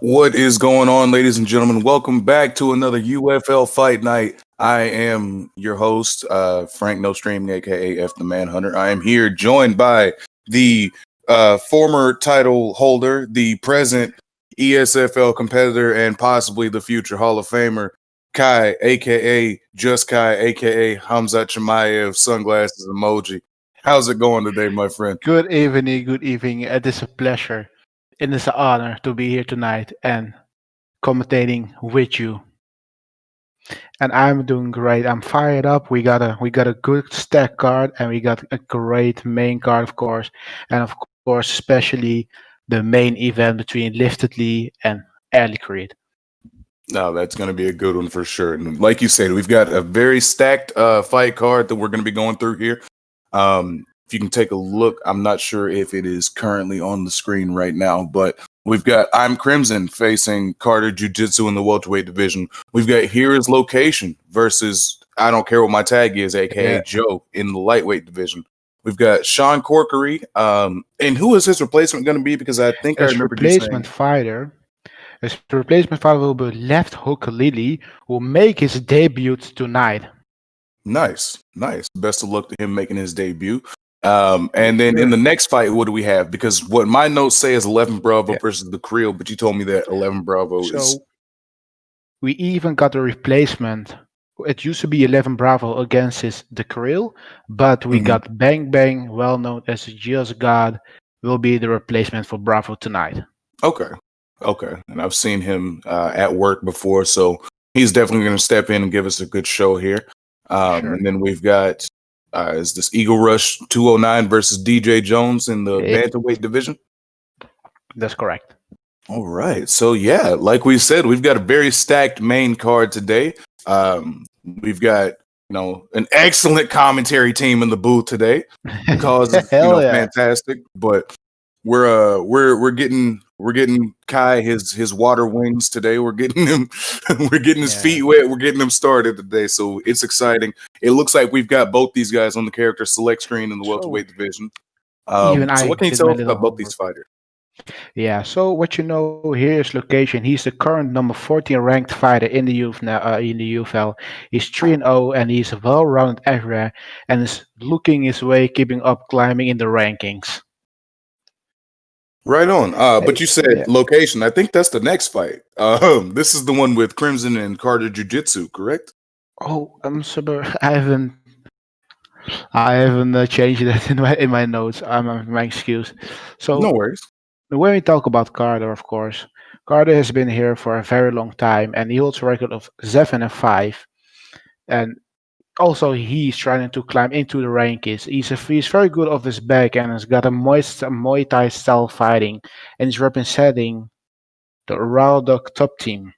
What is going on, ladies and gentlemen? Welcome back to another UFL Fight Night. I am your host, Frank No Stream, aka F the Manhunter. I am here joined by the former title holder, the present ESFL competitor, and possibly the future Hall of Famer, Kai, aka Just Kai, aka Hamza Chimaev, sunglasses emoji. How's it going today, my friend? Good evening, good evening. It is a pleasure. It is an honor to be here tonight and commentating with you. And I'm doing great. I'm fired up. We got a good stack card and we got a great main card, of course. And of course, especially the main event between Lifted Lee and Early Creed. No, that's going to be a good one for sure. And like you said, we've got a very stacked fight card that we're going to be going through here. If you can take a look, I'm not sure if it is currently on the screen right now, but we've got I'm Crimson facing Carter Jiu-Jitsu in the welterweight division. We've got Here Is Location versus I Don't Care What My Tag Is, aka Yeah. Joe, in the lightweight division. We've got Sean Corkery. And who is his replacement going to be? Because I think I As remember you saying replacement fighter will be Left Hook Lily, who will make his debut tonight. nice. Best of luck to him making his debut. And then in the next fight, what do we have? Because what my notes say is 11 Bravo versus the Creel, but you told me that 11 Bravo is. So we even got a replacement. It used to be 11 Bravo against the Krill, but we got Bang Bang, well known as Just God, will be the replacement for Bravo tonight. Okay. And I've seen him at work before, so he's definitely going to step in and give us a good show here. Sure. And then we've got is this Eagle Rush 209 versus DJ Jones in the bantamweight division? That's correct. All right. So yeah, like we said, we've got a very stacked main card today. We've got an excellent commentary team in the booth today because it's fantastic. But we're getting Kai his water wings today. We're getting him his feet wet. We're getting him started today. So it's exciting. It looks like we've got both these guys on the character select screen in the welterweight division. So what can you tell us about both these fighters? Yeah, so what you know here is Location. He's the current number 14 ranked fighter in the UFL. He's 3-0 and he's well-rounded everywhere and is looking his way, keeping up, climbing in the rankings. Right on. But you said Location. I think that's the next fight. This is the one with Crimson and Carter Jiu-Jitsu, correct? Oh, I'm sorry. I haven't changed that in my notes. My excuse. So no worries. When we talk about Carter, of course, Carter has been here for a very long time, and he holds a record of 7-5. And also, he's trying to climb into the rankings. He's very good off his back, and has got a Muay Thai style fighting, and he's representing the Raw Dog top team.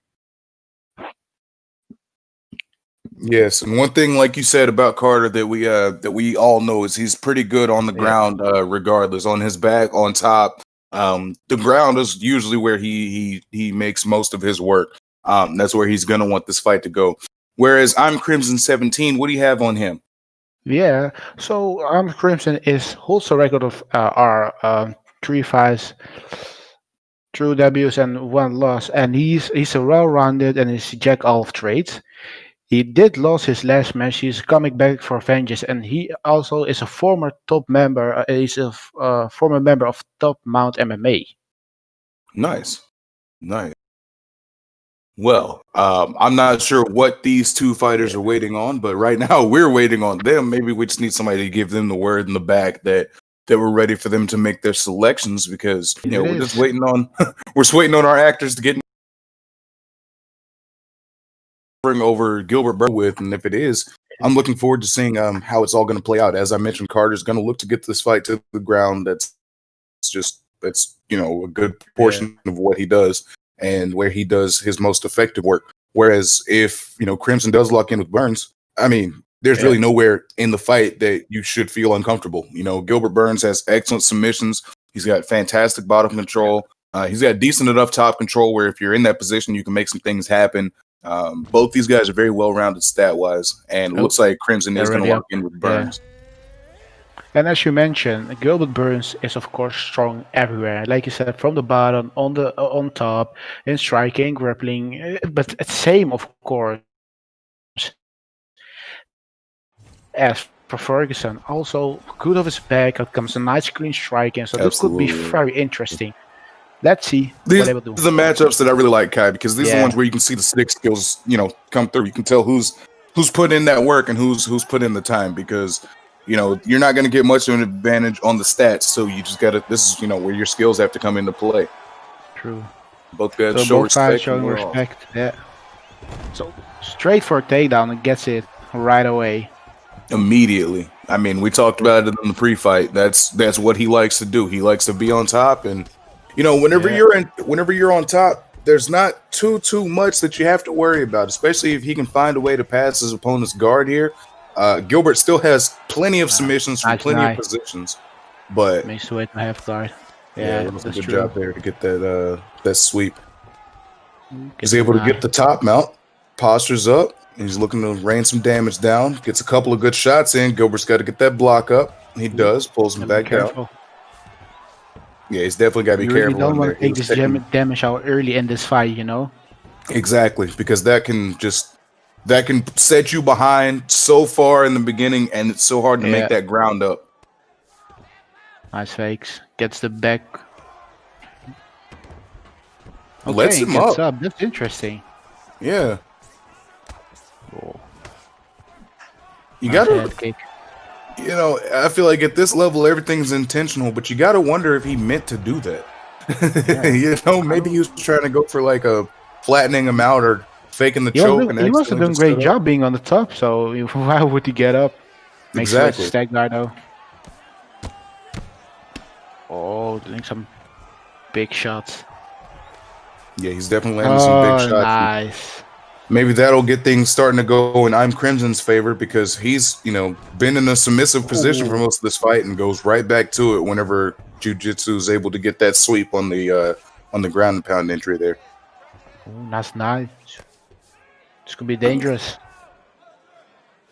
Yes, and one thing, like you said about Carter, that we all know is he's pretty good on the Yeah, ground, regardless, on his back, on top. The ground is usually where he makes most of his work. That's where he's gonna want this fight to go. Whereas I'm Crimson 17. What do you have on him? yeah. So Crimson is holds a record of our 3 fights, 2 debuts, and 1 loss, and he's a well-rounded and he's a jack of trades. He did lose his last match. He's coming back for vengeance, and he also is a former top member. He's a former member of Top Mount MMA. Nice, nice. Well, I'm not sure what these two fighters Yeah, are waiting on, but right now we're waiting on them. Maybe we just need somebody to give them the word in the back that we're ready for them to make their selections because it we're just is. waiting on we're just waiting on our actors to get bring over Gilbert Burrow with, and if it is, I'm looking forward to seeing how it's all going to play out. As I mentioned, Carter's going to look to get this fight to the ground. That's a good Yeah, portion of what he does and where he does his most effective work. Whereas if Crimson does lock in with Burns, I mean, there's yeah, really nowhere in the fight that you should feel uncomfortable. Gilbert Burns has excellent submissions. He's got fantastic bottom control. He's got decent enough top control where if you're in that position, you can make some things happen. Both these guys are very well rounded stat wise, and it oh, looks like Crimson they're is going to already lock up. in with Yeah, Burns. and as you mentioned, Gilbert Burns is of course strong everywhere. Like you said, from the bottom, on top, in striking, grappling, but same of course as for Ferguson. Also, good of his back. It comes a nice clean striking, so this could be Absolutely. very interesting. Let's see what These they are will do. the matchups that I really like, Kai, because these are the ones Yeah, where you can see the stick skills, come through. You can tell who's put in that work and who's put in the time because you're not going to get much of an advantage on the stats. So you just got to. This is where your skills have to come into play. true. Both guys So show both sides respect and showing we're off. respect. Yeah. So straight for a takedown and gets it right away. Immediately. I mean, we talked about it in the pre-fight. That's what he likes to do. He likes to be on top, and whenever Yeah. you're on top, there's not too much that you have to worry about, especially if he can find a way to pass his opponent's guard here. Gilbert still has plenty of submissions from Nice plenty of deny. positions, but Makes the way to half guard. yeah, Yeah, that was a that's good true. job there to get that sweep. He's Gets a able to deny. get the top mount, postures up, and he's looking to rain some damage down. Gets a couple of good shots in. Gilbert's got to get that block up. He does, pulls him Gotta be back down. careful. Yeah, he's definitely got to be You really careful don't in want there. to He take was this taking damage out early in this fight, you know? exactly because that can set you behind so far in the beginning, and it's so hard to make Yeah. that ground up. Nice fakes. Gets the back. Lets Okay, him gets up. up. That's interesting. Yeah, Oh, you nice gotta. head kick. I feel like at this level everything's intentional, but you gotta wonder if he meant to do that. Yeah. Maybe he was trying to go for like a flattening him out or faking the He was choke doing, and he was accidentally doing a just stood great up. job being on the top, so why would he get up? Makes the way to Exactly. stack guard though. Oh, doing some big shots. Yeah, he's definitely landing some big Oh, shots. nice. Maybe that'll get things starting to go in I'm Crimson's favor because he's, been in a submissive position for most of this fight and goes right back to it whenever Jiu-Jitsu is able to get that sweep on the ground and pound entry there. Oh, that's nice. This could be dangerous.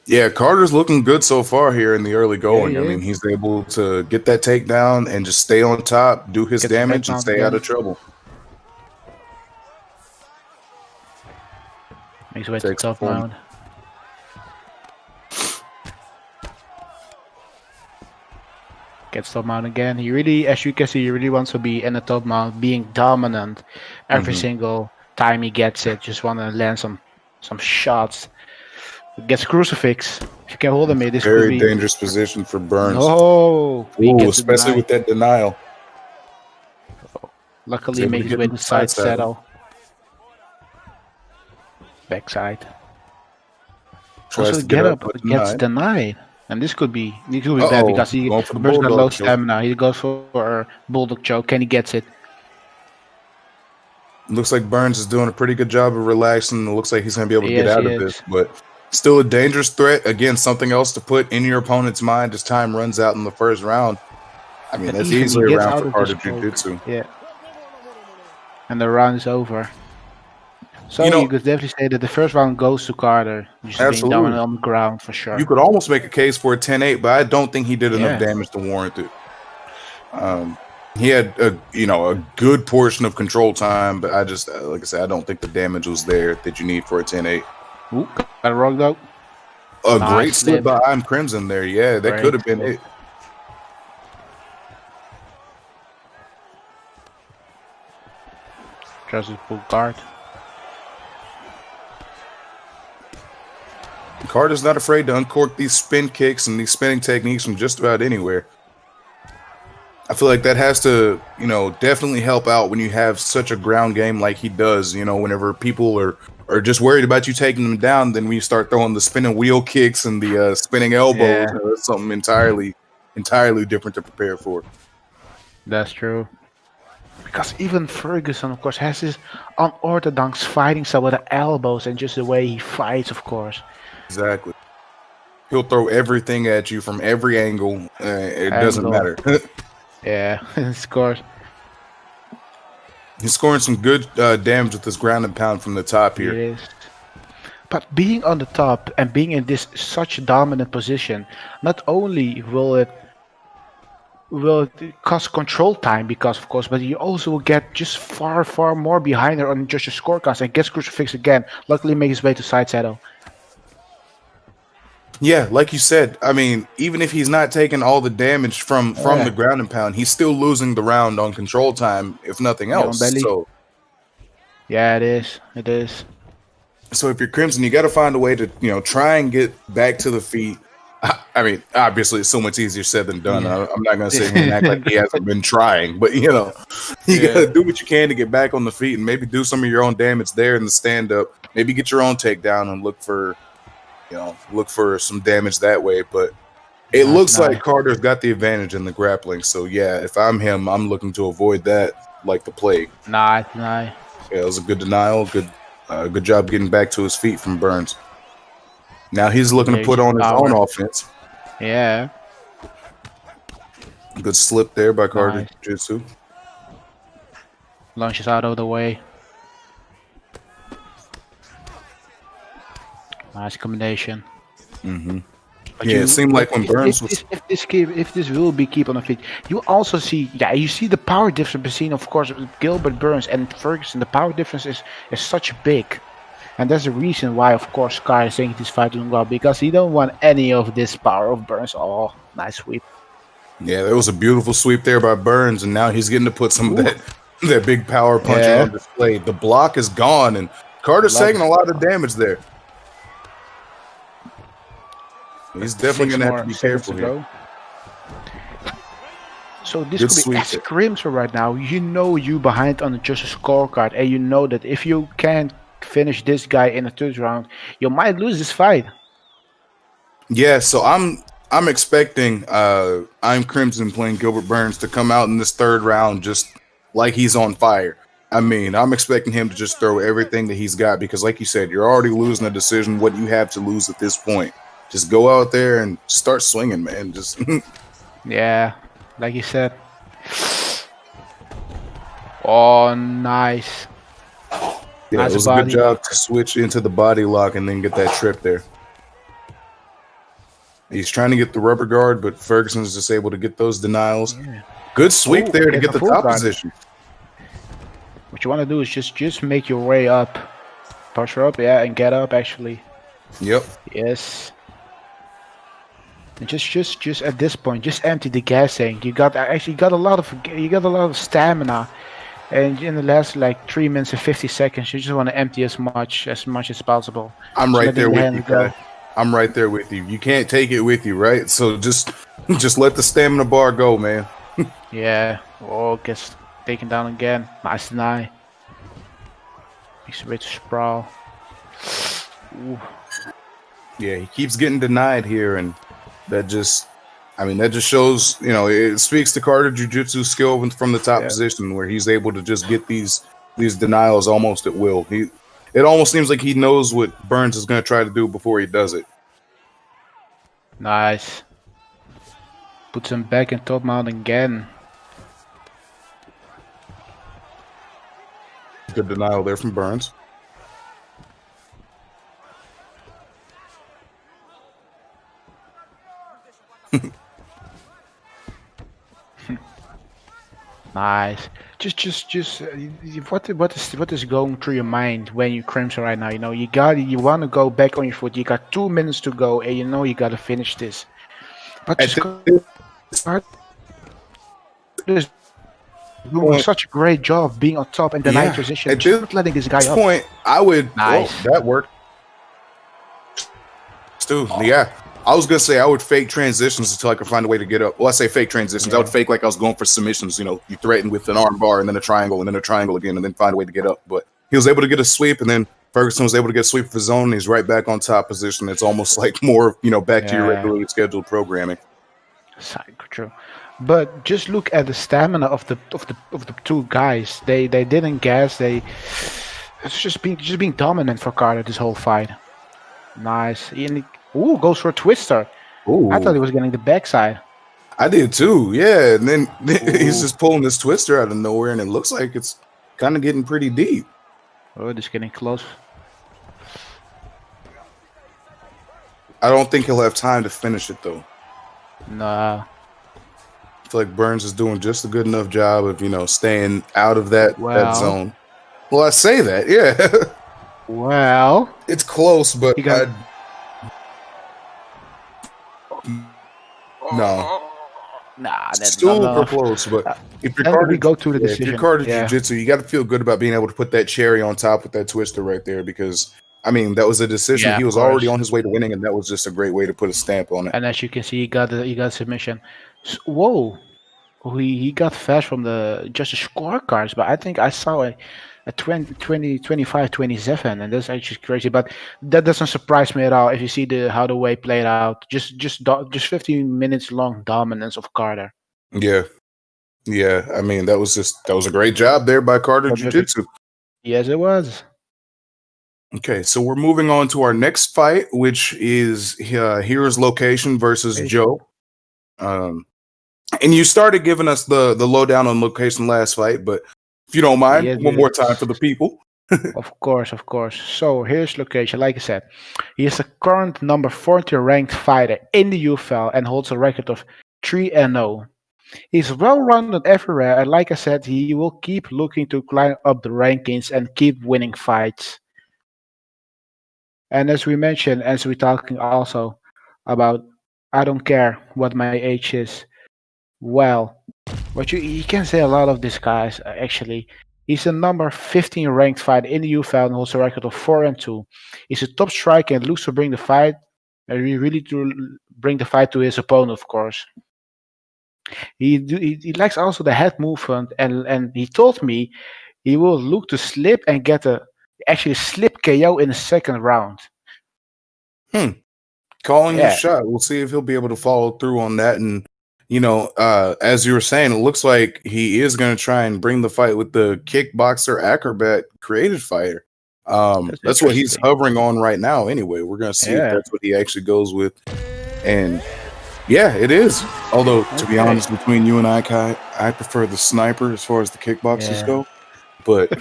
Yeah, Carter's looking good so far here in the early going. Yeah, I yeah. mean, he's able to get that takedown and just stay on top, do his Gets the damage, and takedown stay out again. of trouble. Makes way to Takes top form. mount. Gets top mount again. He really, as you can see, he really wants to be in the top mount, being dominant every single time he gets it. Just want to land some shots. Gets crucifix. If you can hold him, this could Very be. dangerous position for Burns. No, he Ooh, gets the especially deny. with that denial. Luckily, He's able makes to his get way in to the side side saddle. saddle. Backside. Tries Also, to get up, but gets denied. denied. And this could be bad Uh-oh, because he going for the Burns got low bulldog choke. stamina. He goes for a bulldog choke and he gets it. Looks like Burns is doing a pretty good job of relaxing. It looks like he's going to be able to get Yes, out he of this, is. but Still a dangerous threat. Again, something else to put in your opponent's mind as time runs out in the first round. I mean, And that's even he easily a gets round out for of the Carter stroke. Jiu-Jitsu. Yeah. And the round is over. So You know, you could definitely say that the first round goes to Carter. Just being absolutely. dominant on the ground for sure. You could almost make a case for a 10-8, but I don't think he did enough Yeah. damage to warrant it. He had a good portion of control time, but I just like I said, I don't think the damage was there that you need for a 10-8. Ooh, got it wrong though. A Nice great slip slip. by I'm Crimson there. Yeah, that could have been slip. it. Just a full guard. Carter's not afraid to uncork these spin kicks and these spinning techniques from just about anywhere. I feel like that has to, definitely help out when you have such a ground game like he does. Whenever people are just worried about you taking them down, then when you start throwing the spinning wheel kicks and the spinning elbows, Yeah. that's something entirely different to prepare for. That's true. Because even Ferguson, of course, has this unorthodox fighting style with the elbows and just the way he fights, of course. Exactly. He'll throw everything at you from every angle. It doesn't matter. Yeah, of course. He's scoring some good damage with this ground and pound from the top here. He is. But being on the top and being in this such dominant position, not only will it cost control time because of course, but you also will get just far more behind her on just your scorecards and gets crucifix again. Luckily make his way to side saddle. Yeah, like you said, I mean, even if he's not taking all the damage from the ground and pound, he's still losing the round on control time, if nothing else. So yeah, it is. It is. So if you're Crimson, you got to find a way to, try and get back to the feet. I mean, obviously, it's so much easier said than done. Yeah. I'm not going to sit here and act like he hasn't been trying, but you got to do what you can to get back on the feet and maybe do some of your own damage there in the stand up. Maybe get your own takedown and look for some damage that way. But it looks like Carter's got the advantage in the grappling. So yeah, if I'm him, I'm looking to avoid that like the plague. Nah. Yeah, it was a good denial. Good job getting back to his feet from Burns. Now he's looking to put on his own offense. Yeah. Good slip there by Carter Jiu-Jitsu. Launches out of the way. Nice combination. Mm-hmm. Yeah, it seemed like when Burns was... If this will be keep on the feet, you also see, you see the power difference between, of course, Gilbert Burns and Ferguson. The power difference is such big. And that's the reason why, of course, Sky is saying this fight doing well, because he don't want any of this power of Burns. Oh, nice sweep. Yeah, that was a beautiful sweep there by Burns, and now he's getting to put some of that big power puncher on display. The block is gone, and Carter's taking a lot of damage there. He's definitely going to have to be careful here. So this could be as Crimson right now. You know you behind on just a scorecard, and you know that if you can't finish this guy in the third round, you might lose this fight. Yeah, so I'm expecting I'm Crimson playing Gilbert Burns to come out in this third round just like he's on fire. I mean, I'm expecting him to just throw everything that he's got because, like you said, you're already losing a decision. What do you have to lose at this point? Just go out there and start swinging, man. Just yeah, like you said. Oh, nice. Yeah, it was a good job to switch into the body lock and then get that trip there. He's trying to get the rubber guard, but Ferguson's just able to get those denials. Yeah. Good sweep there to get the top position. What you want to do is just make your way up. Push her up, and get up actually. Yep. Yes. And just at this point, just empty the gas tank. You got a lot of stamina. And in the last 3 minutes and 50 seconds, you just want to empty as much as possible. I'm right there with you, guy. I'm right there with you. You can't take it with you, right? So just let the stamina bar go, man. Yeah. Oh, gets taken down again. Nice deny. Makes a way to sprawl. Ooh. Yeah, he keeps getting denied here, and that just shows, it speaks to Carter Jiu-Jitsu skill from the top position where he's able to just get these denials almost at will. it almost seems like he knows what Burns is going to try to do before he does it. Nice. Puts him back in top mount again. Good denial there from Burns. Nice. What is going through your mind when you Crimson right now? You know, you want to go back on your foot. You got 2 minutes to go, and you know you got to finish this. But just is doing such a great job being on top in the night position. Just letting this guy up. At this point, I would. Nice. Oh, that worked. Dude, yeah. I was gonna say I would fake transitions until I could find a way to get up. Well, I say fake transitions. I would fake like I was going for submissions. You know, you threaten with an arm bar and then a triangle and then a triangle again and then find a way to get up. But he was able to get a sweep, and then Ferguson was able to get a sweep of his own. And he's right back on top position. It's almost like more, back to your regularly scheduled programming. True, but just look at the stamina of the two guys. They didn't gas. It's just being dominant for Carter this whole fight. Nice. Ooh, goes for a twister. Ooh. I thought he was getting the backside. I did too, yeah. And then he's just pulling this twister out of nowhere, and it looks like it's kind of getting pretty deep. Oh, just getting close. I don't think he'll have time to finish it, though. Nah. I feel like Burns is doing just a good enough job of, staying out of that zone. Well, I say that, yeah. Well. It's close, but no. Nah, that's super close. But if you're Carter Jiu-Jitsu, you got to feel good about being able to put that cherry on top with that twister right there, because that was a decision. He was already on his way to winning, and that was just a great way to put a stamp on it. And as you can see, he got submission. Whoa, he got fast from just the scorecards, but I think I saw a 20, 25, 27, and that's actually crazy. But that doesn't surprise me at all if you see how the way played out. Just 15 minutes long dominance of Carter. Yeah. That was a great job there by Carter Jiu-Jitsu. Yes, it was. Okay, so we're moving on to our next fight, which is Hero's Location versus Joe. And you started giving us the lowdown on Location last fight, but if you don't mind, one more time for the people. Of course. So here's Location. Like I said, he is a current number 40 ranked fighter in the UFL and holds a record of 3-0. He's well-rounded everywhere, and like I said, he will keep looking to climb up the rankings and keep winning fights. And as we mentioned, as we're talking also about, I don't care what my age is. Well, but you can say a lot of these guys, actually. He's a number 15 ranked fighter in the UFL and holds a record of 4-2. He's a top striker and looks to bring the fight, to his opponent, of course. He likes also the head movement, and he told me he will look to slip and get slip KO in the second round. Calling his shot. We'll see if he'll be able to follow through on that. And as you were saying, it looks like he is going to try and bring the fight with the kickboxer acrobat created fighter. That's what he's hovering on right now. Anyway, we're going to see if that's what he actually goes with. And yeah, it is. Although, to be honest, between you and I, Kai, I prefer the sniper as far as the kickboxers go. But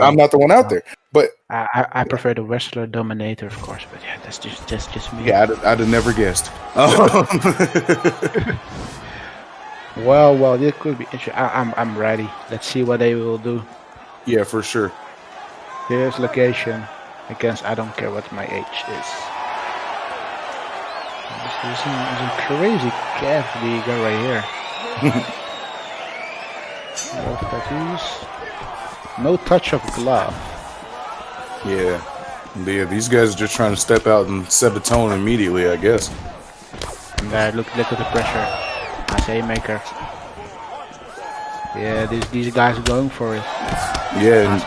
I'm not the one out there. But I prefer the wrestler dominator, of course. But yeah, that's just me. Yeah, I'd have never guessed. Well, it could be interesting. I'm ready. Let's see what they will do. Yeah, for sure. Here's Location against I don't care what my age is. This is a crazy calf you got right here. No tattoos. No touch of glove. Yeah, these guys are just trying to step out and set the tone immediately, I guess. Look at the pressure. Nice haymaker. Yeah, these guys are going for it. Yeah,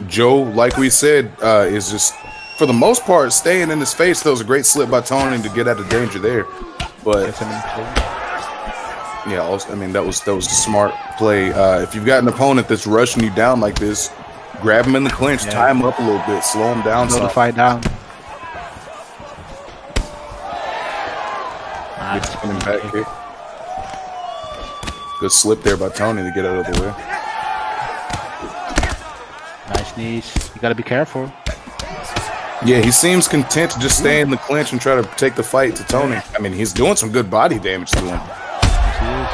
Joe, like we said, is just, for the most part, staying in his face. That was a great slip by Tony to get out of danger there. But yeah, also, that was a smart play. If you've got an opponent that's rushing you down like this, Grab him in the clinch, tie him up a little bit, slow him down. Slow the fight down. Good spinning back kick. Good slip there by Tony to get out of the way. Nice knees. You gotta be careful. Yeah, he seems content to just stay in the clinch and try to take the fight to Tony. I mean, he's doing some good body damage to him. Yes, he is.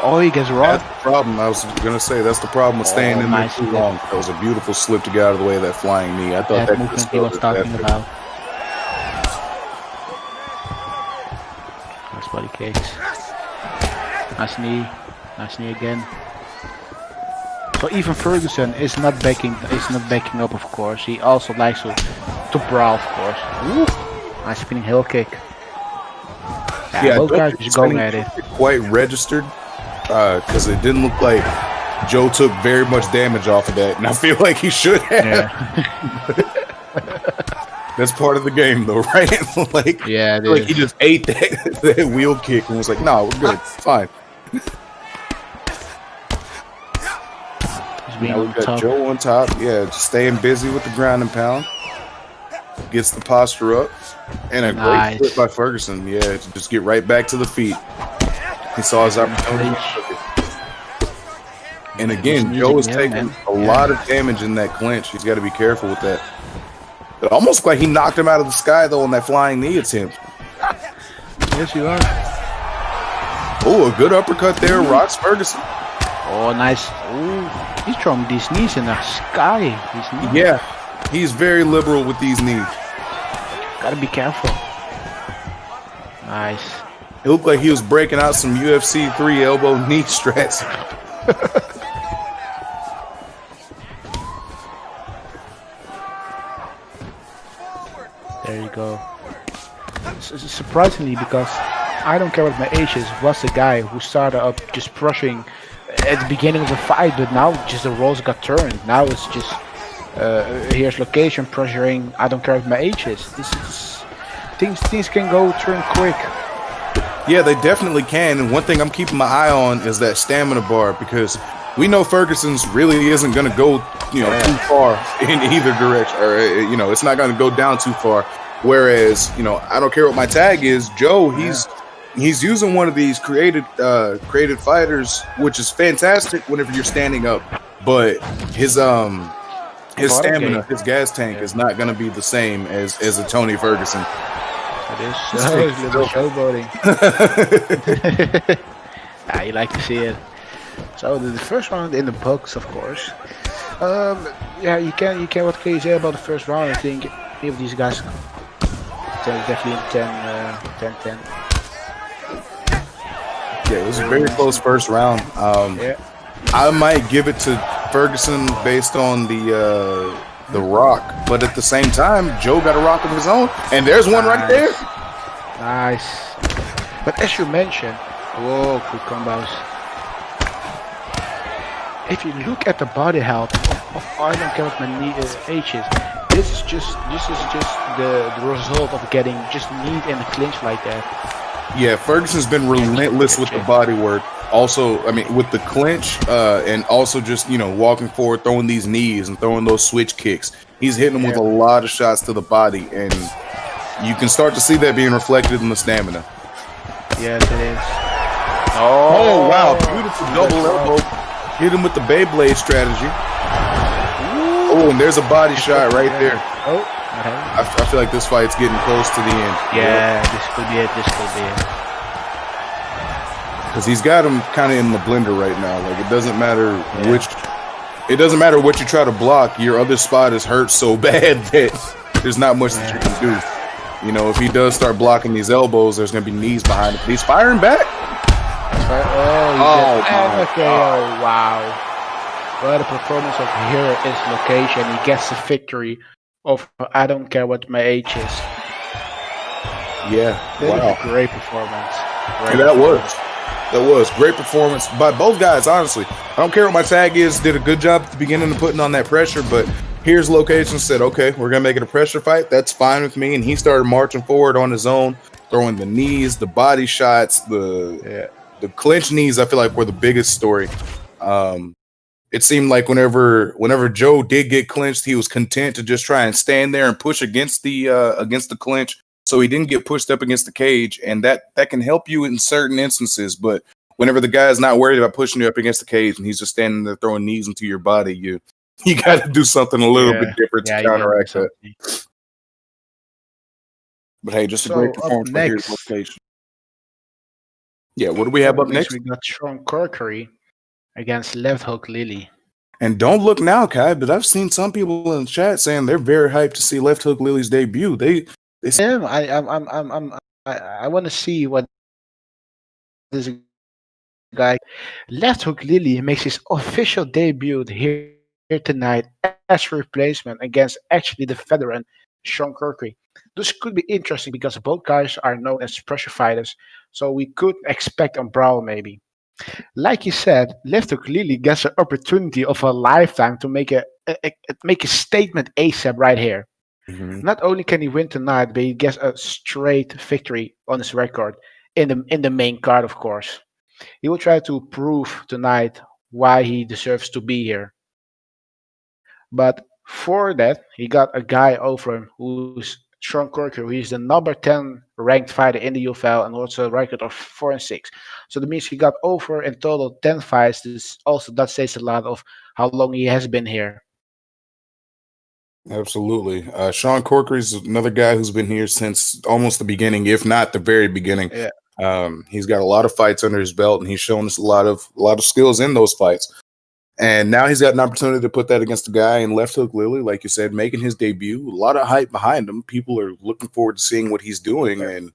Oh, he gets rocked. That's the problem. I was gonna say that's the problem with staying in there too long. That was a beautiful slip to get out of the way of that flying knee. I thought that movement he was talking about. Nice body kicks. Nice knee again. So even Ferguson is not backing up, of course. He also likes to brawl, of course. Ooh, nice spinning heel kick. Yeah, both guys just going at it. Quite registered, because it didn't look like Joe took very much damage off of that, and I feel like he should have. Yeah. That's part of the game, though, right? Like he just ate that wheel kick and was like, "No, we're good, it's fine." Now we got Joe on top. Yeah, just staying busy with the ground and pound. Gets the posture up. And a great flip by Ferguson. Yeah, to just get right back to the feet. He saw his opportunity. And again, Joe is taking a lot of damage in that clinch. He's got to be careful with that. But almost like he knocked him out of the sky, though, on that flying knee attempt. Yes, you are. Oh, a good uppercut there. Rocks Ferguson. Oh, nice. Ooh, he's throwing these knees in the sky. Yeah, he's very liberal with these knees. Gotta be careful. Nice. It looked like he was breaking out some UFC 3 elbow knee strats. There you go. Surprisingly, because I don't care what my age is, was the guy who started up just brushing at the beginning of the fight, but now just the roles got turned. Now it's just here's location pressuring. I don't care what my age is. This is things can go turn quick. Yeah, they definitely can. And one thing I'm keeping my eye on is that stamina bar, because we know Ferguson's really isn't going to go, too far in either direction, or it's not going to go down too far. Whereas, I don't care what my tag is. Joe, he's using one of these created fighters, which is fantastic whenever you're standing up. But his stamina, his gas tank is not going to be the same as a Tony Ferguson. It is a little showboating. You like to see it. So the first round in the books, of course. You can. What can you say about the first round? I think any of these guys definitely 10-10. Yeah, it was a very close first round. I might give it to Ferguson based on the rock, but at the same time, Joe got a rock of his own, and there's one right there. Nice. But as you mentioned, whoa, quick combos. If you look at the body health of I don't care what my age is, this is just the result of getting just kneed in the clinch like that. Yeah, Ferguson's been relentless with the body work. Also, I mean, with the clinch, and also just, walking forward, throwing these knees and throwing those switch kicks. He's hitting them with a lot of shots to the body, and you can start to see that being reflected in the stamina. Yes, it is. Oh wow, beautiful double elbow. Hit him with the Beyblade strategy. Oh, and there's a body shot right there. Oh, I feel like this fight's getting close to the end. Yeah, this could be it. Because he's got him kind of in the blender right now. Like, it doesn't matter what you try to block. Your other spot is hurt so bad that there's not much that you can do. If he does start blocking these elbows, there's going to be knees behind him. He's firing back. Oh, wow. What a performance of Hero is location. He gets the victory of I don't care what my age is. Yeah, that was a great performance. That was great performance by both guys, honestly. I don't care what my tag is, did a good job at the beginning of putting on that pressure, but here's location said, okay, we're going to make it a pressure fight. That's fine with me. And he started marching forward on his own, throwing the knees, the body shots, the clinch knees, I feel like were the biggest story. it seemed like whenever Joe did get clinched, he was content to just try and stand there and push against the clinch, so he didn't get pushed up against the cage, and that can help you in certain instances. But whenever the guy's not worried about pushing you up against the cage and he's just standing there throwing knees into your body, you got to do something a little bit different to Yeah, you gotta do counteract that. something. But hey, just a great So up performance by Here's next, Motivation. Yeah, what do we have up next? we got Sean Corkery against Left Hook Lily. And don't look now, Kai, but I've seen some people in the chat saying they're very hyped to see Left Hook Lily's debut. They I want to see what this guy. Left Hook Lily makes his official debut here tonight as replacement against actually the veteran Sean Corkery. This could be interesting because both guys are known as pressure fighters, so we could expect a brawl maybe. Like you said, Left Hook Lily gets an opportunity of a lifetime to make a statement ASAP right here. Not only can he win tonight, but he gets a straight victory on his record in the main card, of course. He will try to prove tonight why he deserves to be here. But for that, he got a guy over him who's Sean Corker, who is the number 10 ranked fighter in the UFL and also a record of 4-6. So that means he got over in total 10 fights. This also that says a lot of how long he has been here. Absolutely. Sean Corkery is another guy who's been here since almost the beginning, if not the very beginning. Yeah. He's got a lot of fights under his belt, and he's shown us a lot of skills in those fights. And now he's got an opportunity to put that against a guy in Left Hook Lily, like you said, making his debut. A lot of hype behind him. People are looking forward to seeing what he's doing. And,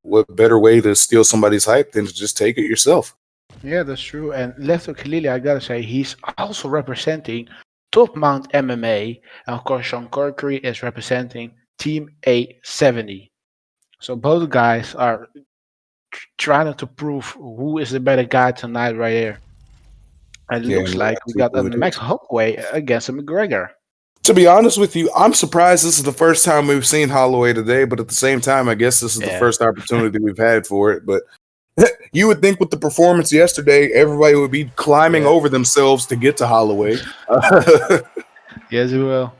what better way to steal somebody's hype than to just take it yourself? Yeah, that's true. And Left Hook Lily, I gotta say, he's also representing Top Mount MMA. And of course, Sean Corkery is representing Team A70. So both guys are trying to prove who is the better guy tonight right here. And it looks like we got a Max Holloway against a McGregor. To be honest with you, I'm surprised this is the first time we've seen Holloway today, but at the same time, I guess this is the first opportunity we've had for it. But you would think with the performance yesterday, everybody would be climbing over themselves to get to Holloway. Yes, we will.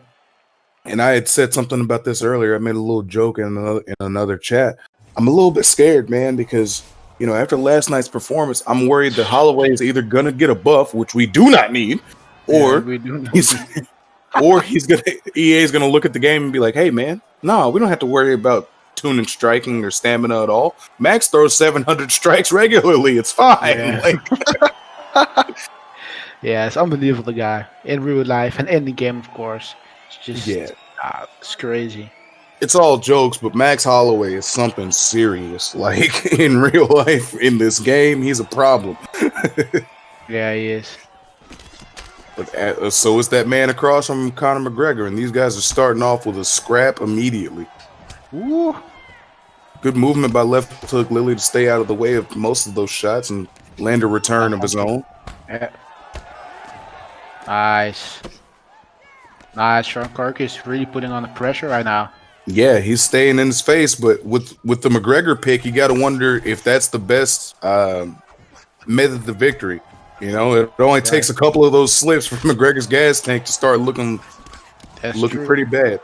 And I had said something about this earlier. I made a little joke in another chat. I'm a little bit scared, man, because after last night's performance, I'm worried that Holloway is either gonna get a buff, which we do not need, or EA's gonna look at the game and be like, "Hey, man, no, we don't have to worry about tuning striking or stamina at all. Max throws 700 strikes regularly. It's fine." Yeah. Yeah, it's unbelievable, the guy in real life and in the game, of course. It's just it's crazy. It's all jokes, but Max Holloway is something serious. Like in real life, in this game, he's a problem. Yeah, he is. But so is that man across from Conor McGregor, and these guys are starting off with a scrap immediately. Ooh. Good movement by Left Hook Lily to stay out of the way of most of those shots and land a return of his own. Yeah. Nice. Sean Corkery is really putting on the pressure right now. Yeah, he's staying in his face, but with the McGregor pick, you got to wonder if that's the best method to victory. It only takes a couple of those slips from McGregor's gas tank to start looking pretty bad.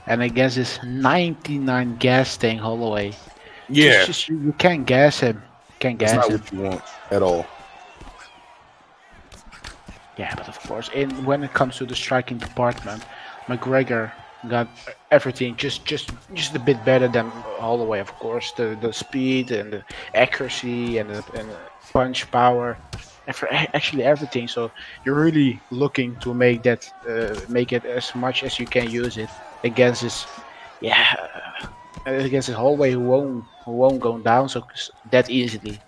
And against his 99 gas tank Holloway. Yeah. You can't gas him. That's not what you want at all. Yeah, but of course, when it comes to the striking department, McGregor got everything just a bit better than Holloway, of course. The speed and the accuracy and the punch power, and for actually everything. So you're really looking to make it as much as you can use it against this Holloway who won't go down so that easily.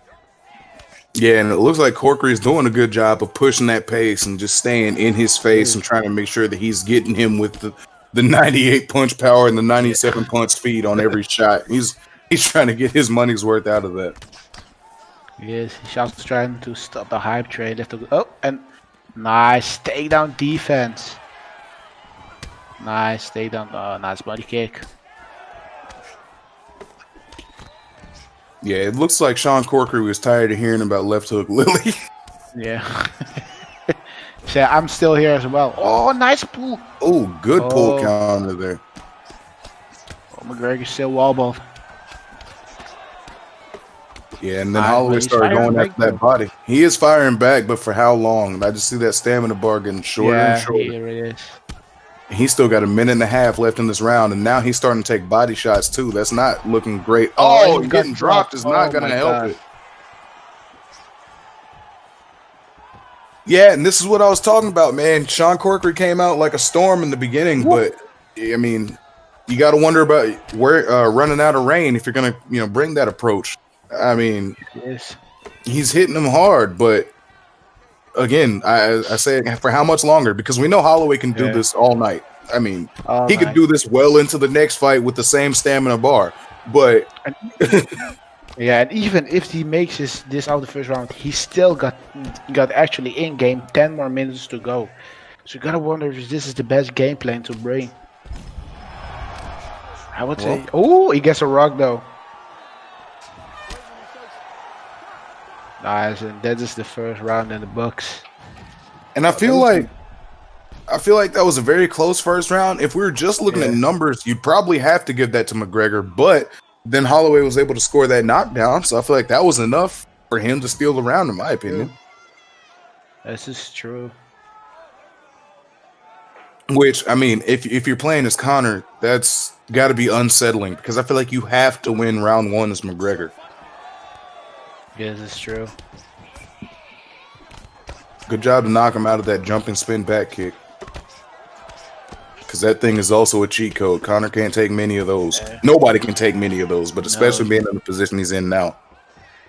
Yeah, and it looks like Corkery is doing a good job of pushing that pace and just staying in his face and trying to make sure that he's getting him with the 98 punch power and the 97 punch speed on every shot. He's trying to get his money's worth out of that. Yes, he's also trying to stop the hype train. And nice takedown defense. Nice takedown. Nice body kick. Yeah, it looks like Sean Corkery was tired of hearing about Left Hook Lily. Yeah. So I'm still here as well. Oh, nice pull. Oh, good pull Oh. counter there. Oh, McGregor still wallballed. Yeah, and then Nice, Holloway but he's started firing going back, after that though. body. He is firing back, but for how long? I just see that stamina bar getting shorter and Yeah, shorter. here it is. He's still got a minute and a half left in this round, and now he's starting to take body shots too. That's not looking great. Oh, he got getting dropped is not Oh going my to help God. it. Yeah, and this is what I was talking about, man. Sean Corkery came out like a storm in the beginning, but I mean, you got to wonder about where running out of rain if you're going to, bring that approach. I mean, Yes. he's hitting them hard, but again, I say for how much longer? Because we know Holloway can do this all night. I mean, he could do this well into the next fight with the same stamina bar, but Yeah, and even if he makes this out of the first round, he still got actually in game 10 more minutes to go. So you gotta wonder if this is the best game plan to bring. I would say. Oh, he gets a rock though. Nice, and that is the first round in the books. And I feel like that was a very close first round. If we were just looking at numbers, you'd probably have to give that to McGregor, but then Holloway was able to score that knockdown, so I feel like that was enough for him to steal the round, in my opinion. This is true. Which, I mean, if you're playing as Conor, that's got to be unsettling, because I feel like you have to win round one as McGregor. Yes, it's true. Good job to knock him out of that jumping spin back kick. Because that thing is also a cheat code. Conor can't take many of those. Yeah. Nobody can take many of those, but especially being in the position he's in now.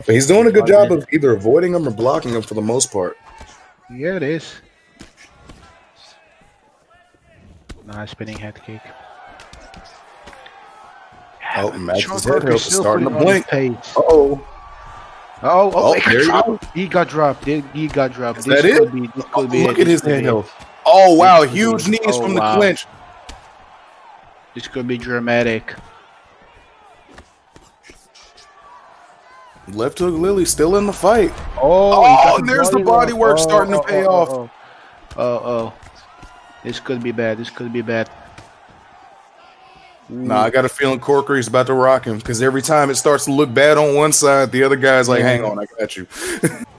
But he's doing a good job of either avoiding them or blocking them for the most part. Yeah, it is. Nice spinning head kick. Oh, Max's head help is starting to blink. Oh, he got dropped. He got dropped. Is that it? Look at his head health. Oh, wow. Huge knees from the clinch. This could be dramatic. Left hook Lily still in the fight. Oh, there's the body work starting to pay off. This could be bad. This could be bad. Nah, I got a feeling Corkery's about to rock him, because every time it starts to look bad on one side, the other guy's like, hang on, I got you.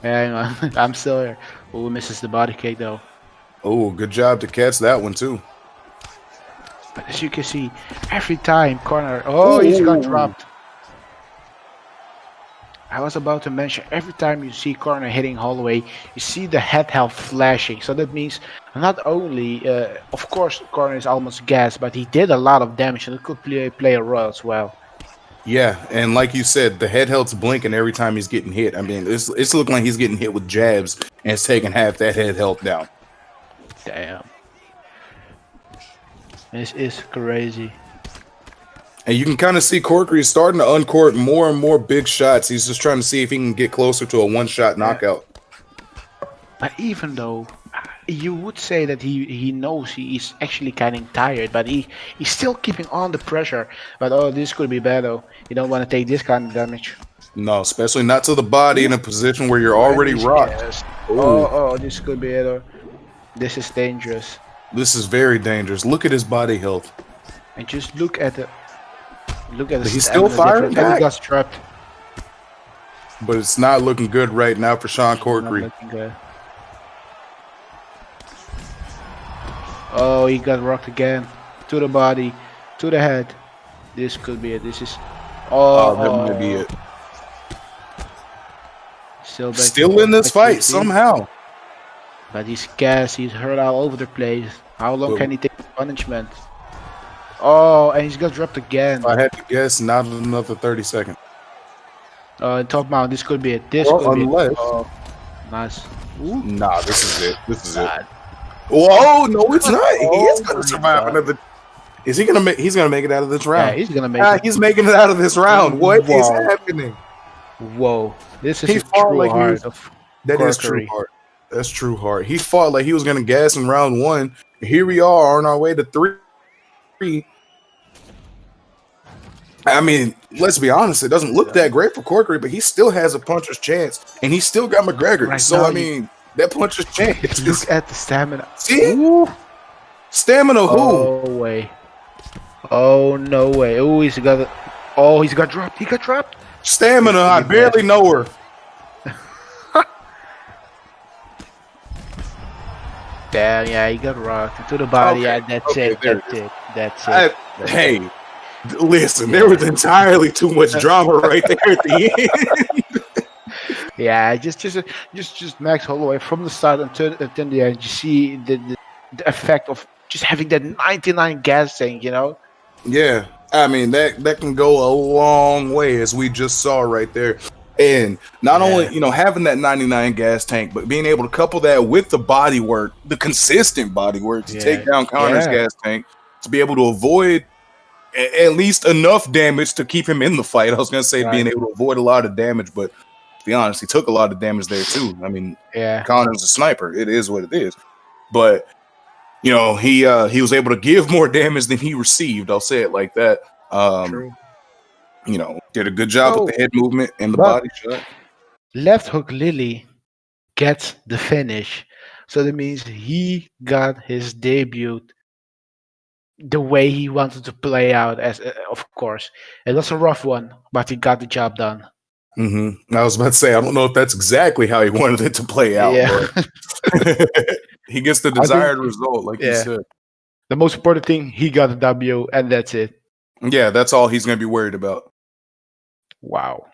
Hang on. I'm still here. Oh, misses the body kick, though. Oh, good job to catch that one, too. But as you can see, every time Conor... Oh, he's got dropped. I was about to mention, every time you see Conor hitting Holloway, you see the head health flashing. So that means not only, of course, Conor is almost gassed, but he did a lot of damage, and it could play a role as well. Yeah, and like you said, the head health's blinking every time he's getting hit. I mean, it's looking like he's getting hit with jabs, and it's taking half that head health down. Damn. This is crazy. And you can kind of see Corkery is starting to uncourt more and more big shots. He's just trying to see if he can get closer to a one-shot knockout. But even though you would say that he knows he's actually kind of tired, but he's still keeping on the pressure. But this could be bad though. You don't want to take this kind of damage. No, especially not to the body in a position where you're already rocked. Yes. This could be it. This is dangerous. This is very dangerous. Look at his body health. And just look at the he's still firing back. He got trapped. But it's not looking good right now for Sean Corkery. Oh, he got rocked again. To the body, to the head. This could be it. This is... that might be it. Still in this fight somehow. But he's gassed. He's hurt all over the place. How long can he take punishment? Oh, and he's got dropped again. If I had to guess, not another 30 seconds. Top mount, this could be it. This could be it. Oh, nice. Ooh. Nah, this is it. This is it. Whoa, no, it's not. He is gonna survive another. Is he gonna make? He's gonna make it out of this round. Yeah, he's gonna make it. He's making it out of this round. What is happening? Whoa, this is true hard. That is true hard. That's true hard. He fought like he was gonna gas in round one. Here we are on our way to 3. I mean, let's be honest, it doesn't look that great for Corkery, but he still has a puncher's chance, and he still got McGregor. So, I mean, That punch is Look at the stamina. see it? Ooh. Stamina who? Oh way. Oh no way. Oh, he's got it. Oh, he's got dropped. He got dropped. Stamina, I barely know her. Damn, yeah, he got rocked into the body. Okay, Yeah, that's okay, it. there That's it is. it. That's it. That's Hey, it. listen, there was entirely too much drama right there at the end. Yeah, just Max Holloway from the start until the end. You see the effect of just having that 99 gas tank. You know. Yeah, I mean that can go a long way, as we just saw right there. And not only having that 99 gas tank, but being able to couple that with the body work, the consistent body work to take down Connor's gas tank, to be able to avoid at least enough damage to keep him in the fight. I was gonna say being able to avoid a lot of damage, but to be honest, he took a lot of damage there too. I mean, Connor's a sniper. It is what it is. But he was able to give more damage than he received. I'll say it like that. True. Did a good job with the head movement and the body shot. Left hook Lily gets the finish, so that means he got his debut the way he wanted to play out. As of course, it was a rough one, but he got the job done. I was about to say, I don't know if that's exactly how he wanted it to play out. But he gets the desired result, like you said. The most important thing, he got a W, and that's it. Yeah, that's all he's going to be worried about. Wow.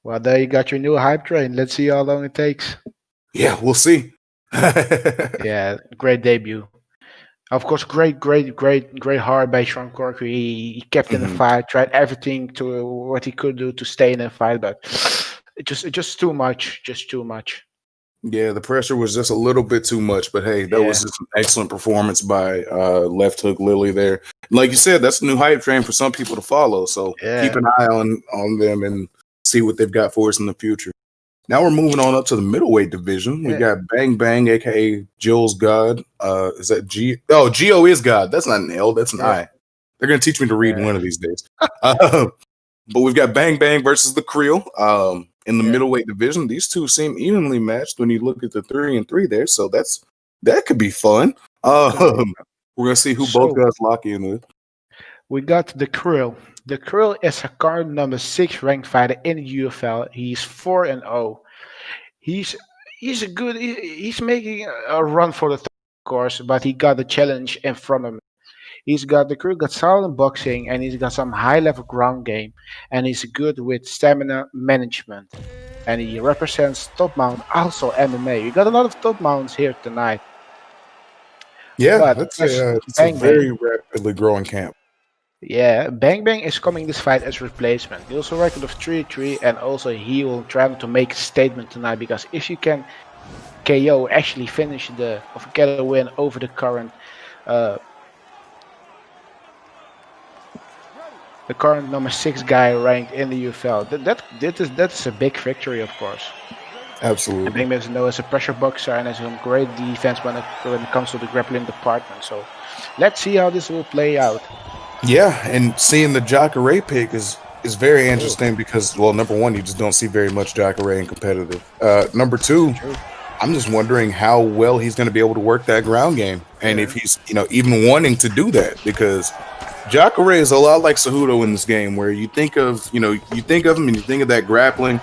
Well, there you got your new hype train. Let's see how long it takes. Yeah, we'll see. Yeah, great debut. Of course, great heart by Sean Corker. He kept in the fight, tried everything to what he could do to stay in the fight, but just too much, Yeah, the pressure was just a little bit too much, but hey, that was just an excellent performance by Left Hook Lily there. Like you said, that's a new hype train for some people to follow. So keep an eye on them and see what they've got for us in the future. Now we're moving on up to the middleweight division. We got Bang Bang, aka Jill's God. Is that G? Oh, Geo is God. That's not an L. That's an I. They're gonna teach me to read one of these days. But we've got Bang Bang versus the Creel in the middleweight division. These two seem evenly matched when you look at the 3-3 there. So that could be fun. We're gonna see who both guys lock in with. We got the Creel. The Creel is a card number 6 ranked fighter in the UFL. He's 4-0. He's a good. He's making a run for the course, but he got the challenge in front of him. The Creel got solid boxing, and he's got some high level ground game, and he's good with stamina management. And he represents top mount, also MMA. We got a lot of top mounts here tonight. Yeah, it's a very rapidly growing camp. Yeah, Bang Bang is coming this fight as replacement. He also record of 3-3, and also he will try to make a statement tonight, because if you can KO, actually finish or get a win over the current number 6 guy ranked in the UFL, that is a big victory, of course. Absolutely. And Bang Bang is known as a pressure boxer and has some great defense when it comes to the grappling department. So let's see how this will play out. Yeah, and seeing the Jacare pick is very interesting because, well, number one, you just don't see very much Jacare in competitive. Number two, I'm just wondering how well he's going to be able to work that ground game, and if he's even wanting to do that, because Jacare is a lot like Cejudo in this game, where you think of him and you think of that grappling.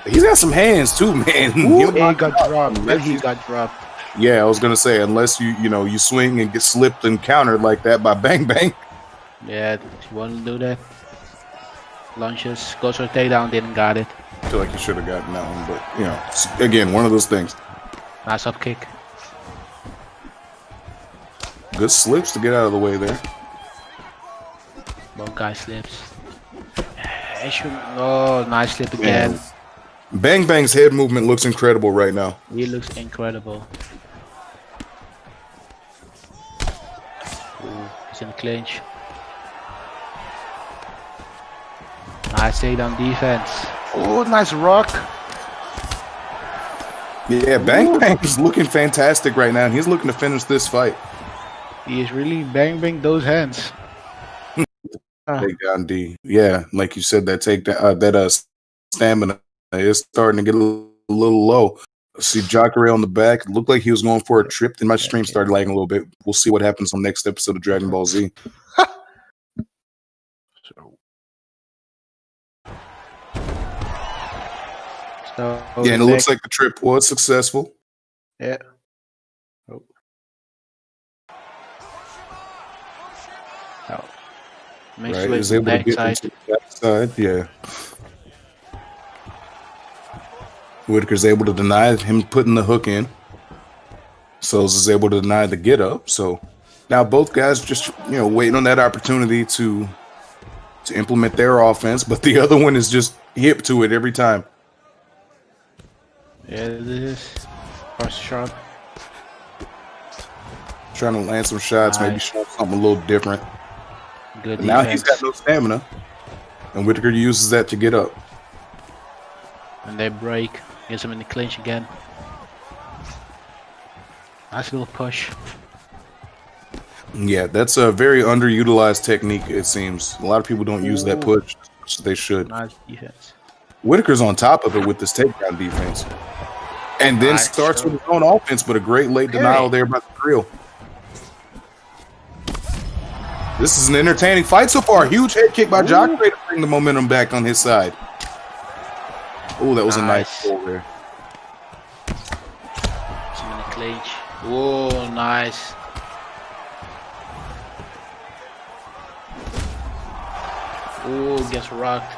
He's got some hands too, man. He got dropped. Yeah, I was gonna say, unless you swing and get slipped and countered like that by Bang Bang. Yeah, you want to do that. Lunges, goes for a takedown, didn't got it. I feel like he should have gotten that one, but again, one of those things. Nice up kick. Good slips to get out of the way there. Both guy slips. Oh, nice slip again. Bang Bang's head movement looks incredible right now. He looks incredible. Ooh, he's in the clinch. Nice takedown defense. Oh, nice rock. Yeah, Bang Bang is looking fantastic right now, and he's looking to finish this fight. He is really bang those hands. Takedown D. Yeah, like you said, that takedown, that stamina is starting to get a little low. See Jacare on the back. It looked like he was going for a trip. Then my stream started lagging a little bit. We'll see what happens on the next episode of Dragon Ball Z. Yeah, and it looks like the trip was successful. Yeah. Oh. Right, he's able to get into the backside. Yeah. Whitaker's able to deny him putting the hook in. Souls is able to deny the get up. So now both guys just waiting on that opportunity to implement their offense, but the other one is just hip to it every time. Yeah, it is. First shot. Trying to land some shots, maybe show something a little different. Good now he's got no stamina, and Whitaker uses that to get up. And they break. Gets him in the clinch again. Nice little push. Yeah, that's a very underutilized technique, it seems. A lot of people don't use that push, which they should. Nice defense. Whitaker's on top of it with this takedown defense. And then starts with his own offense, but a great late denial there by the grill. This is an entertaining fight so far. Huge head kick by Jacare to bring the momentum back on his side. Oh, that was a nice pull there. Some in the clinch. Whoa, nice. Oh, gets rocked.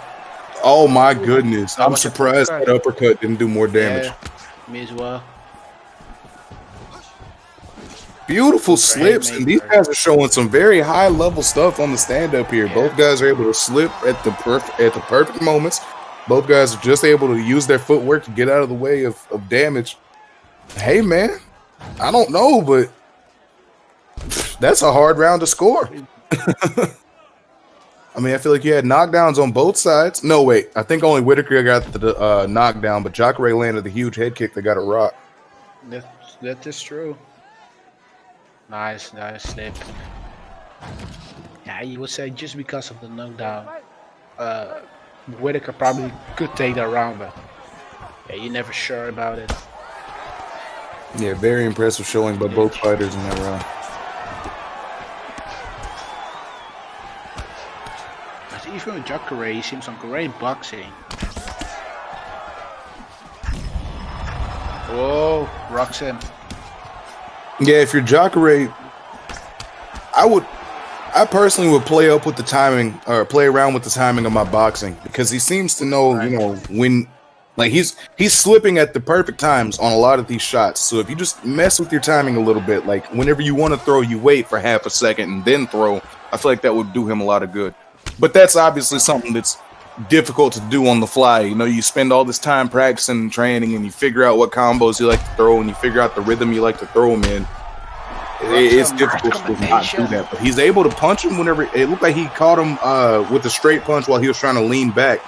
Oh my goodness. I'm surprised that uppercut didn't do more damage. Yeah, me as well. Beautiful slips, and these guys are showing some very high level stuff on the stand up here. Both guys are able to slip at the perfect moments. Both guys are just able to use their footwork to get out of the way of damage. Hey man, I don't know, but that's a hard round to score. I mean, I feel like you had knockdowns on both sides. No, wait. I think only Whitaker got the knockdown, but Jacare landed the huge head kick that got a rock. That is true. Nice slip. Yeah, you would say just because of the knockdown, Whitaker probably could take that round, but yeah, you're never sure about it. Yeah, very impressive showing by both fighters in that round. Even with Jacare, he seems some great boxing. Whoa, rocks him. Yeah, if you're Jacare, I personally would play up with the timing or play around with the timing of my boxing because he seems to know, when like he's slipping at the perfect times on a lot of these shots. So if you just mess with your timing a little bit, like whenever you want to throw, you wait for half a second and then throw. I feel like that would do him a lot of good. But that's obviously something that's difficult to do on the fly. You spend all this time practicing and training, and you figure out what combos you like to throw, and you figure out the rhythm you like to throw them in. It's difficult to not do that, but he's able to punch him whenever. It looked like he caught him with a straight punch while he was trying to lean back.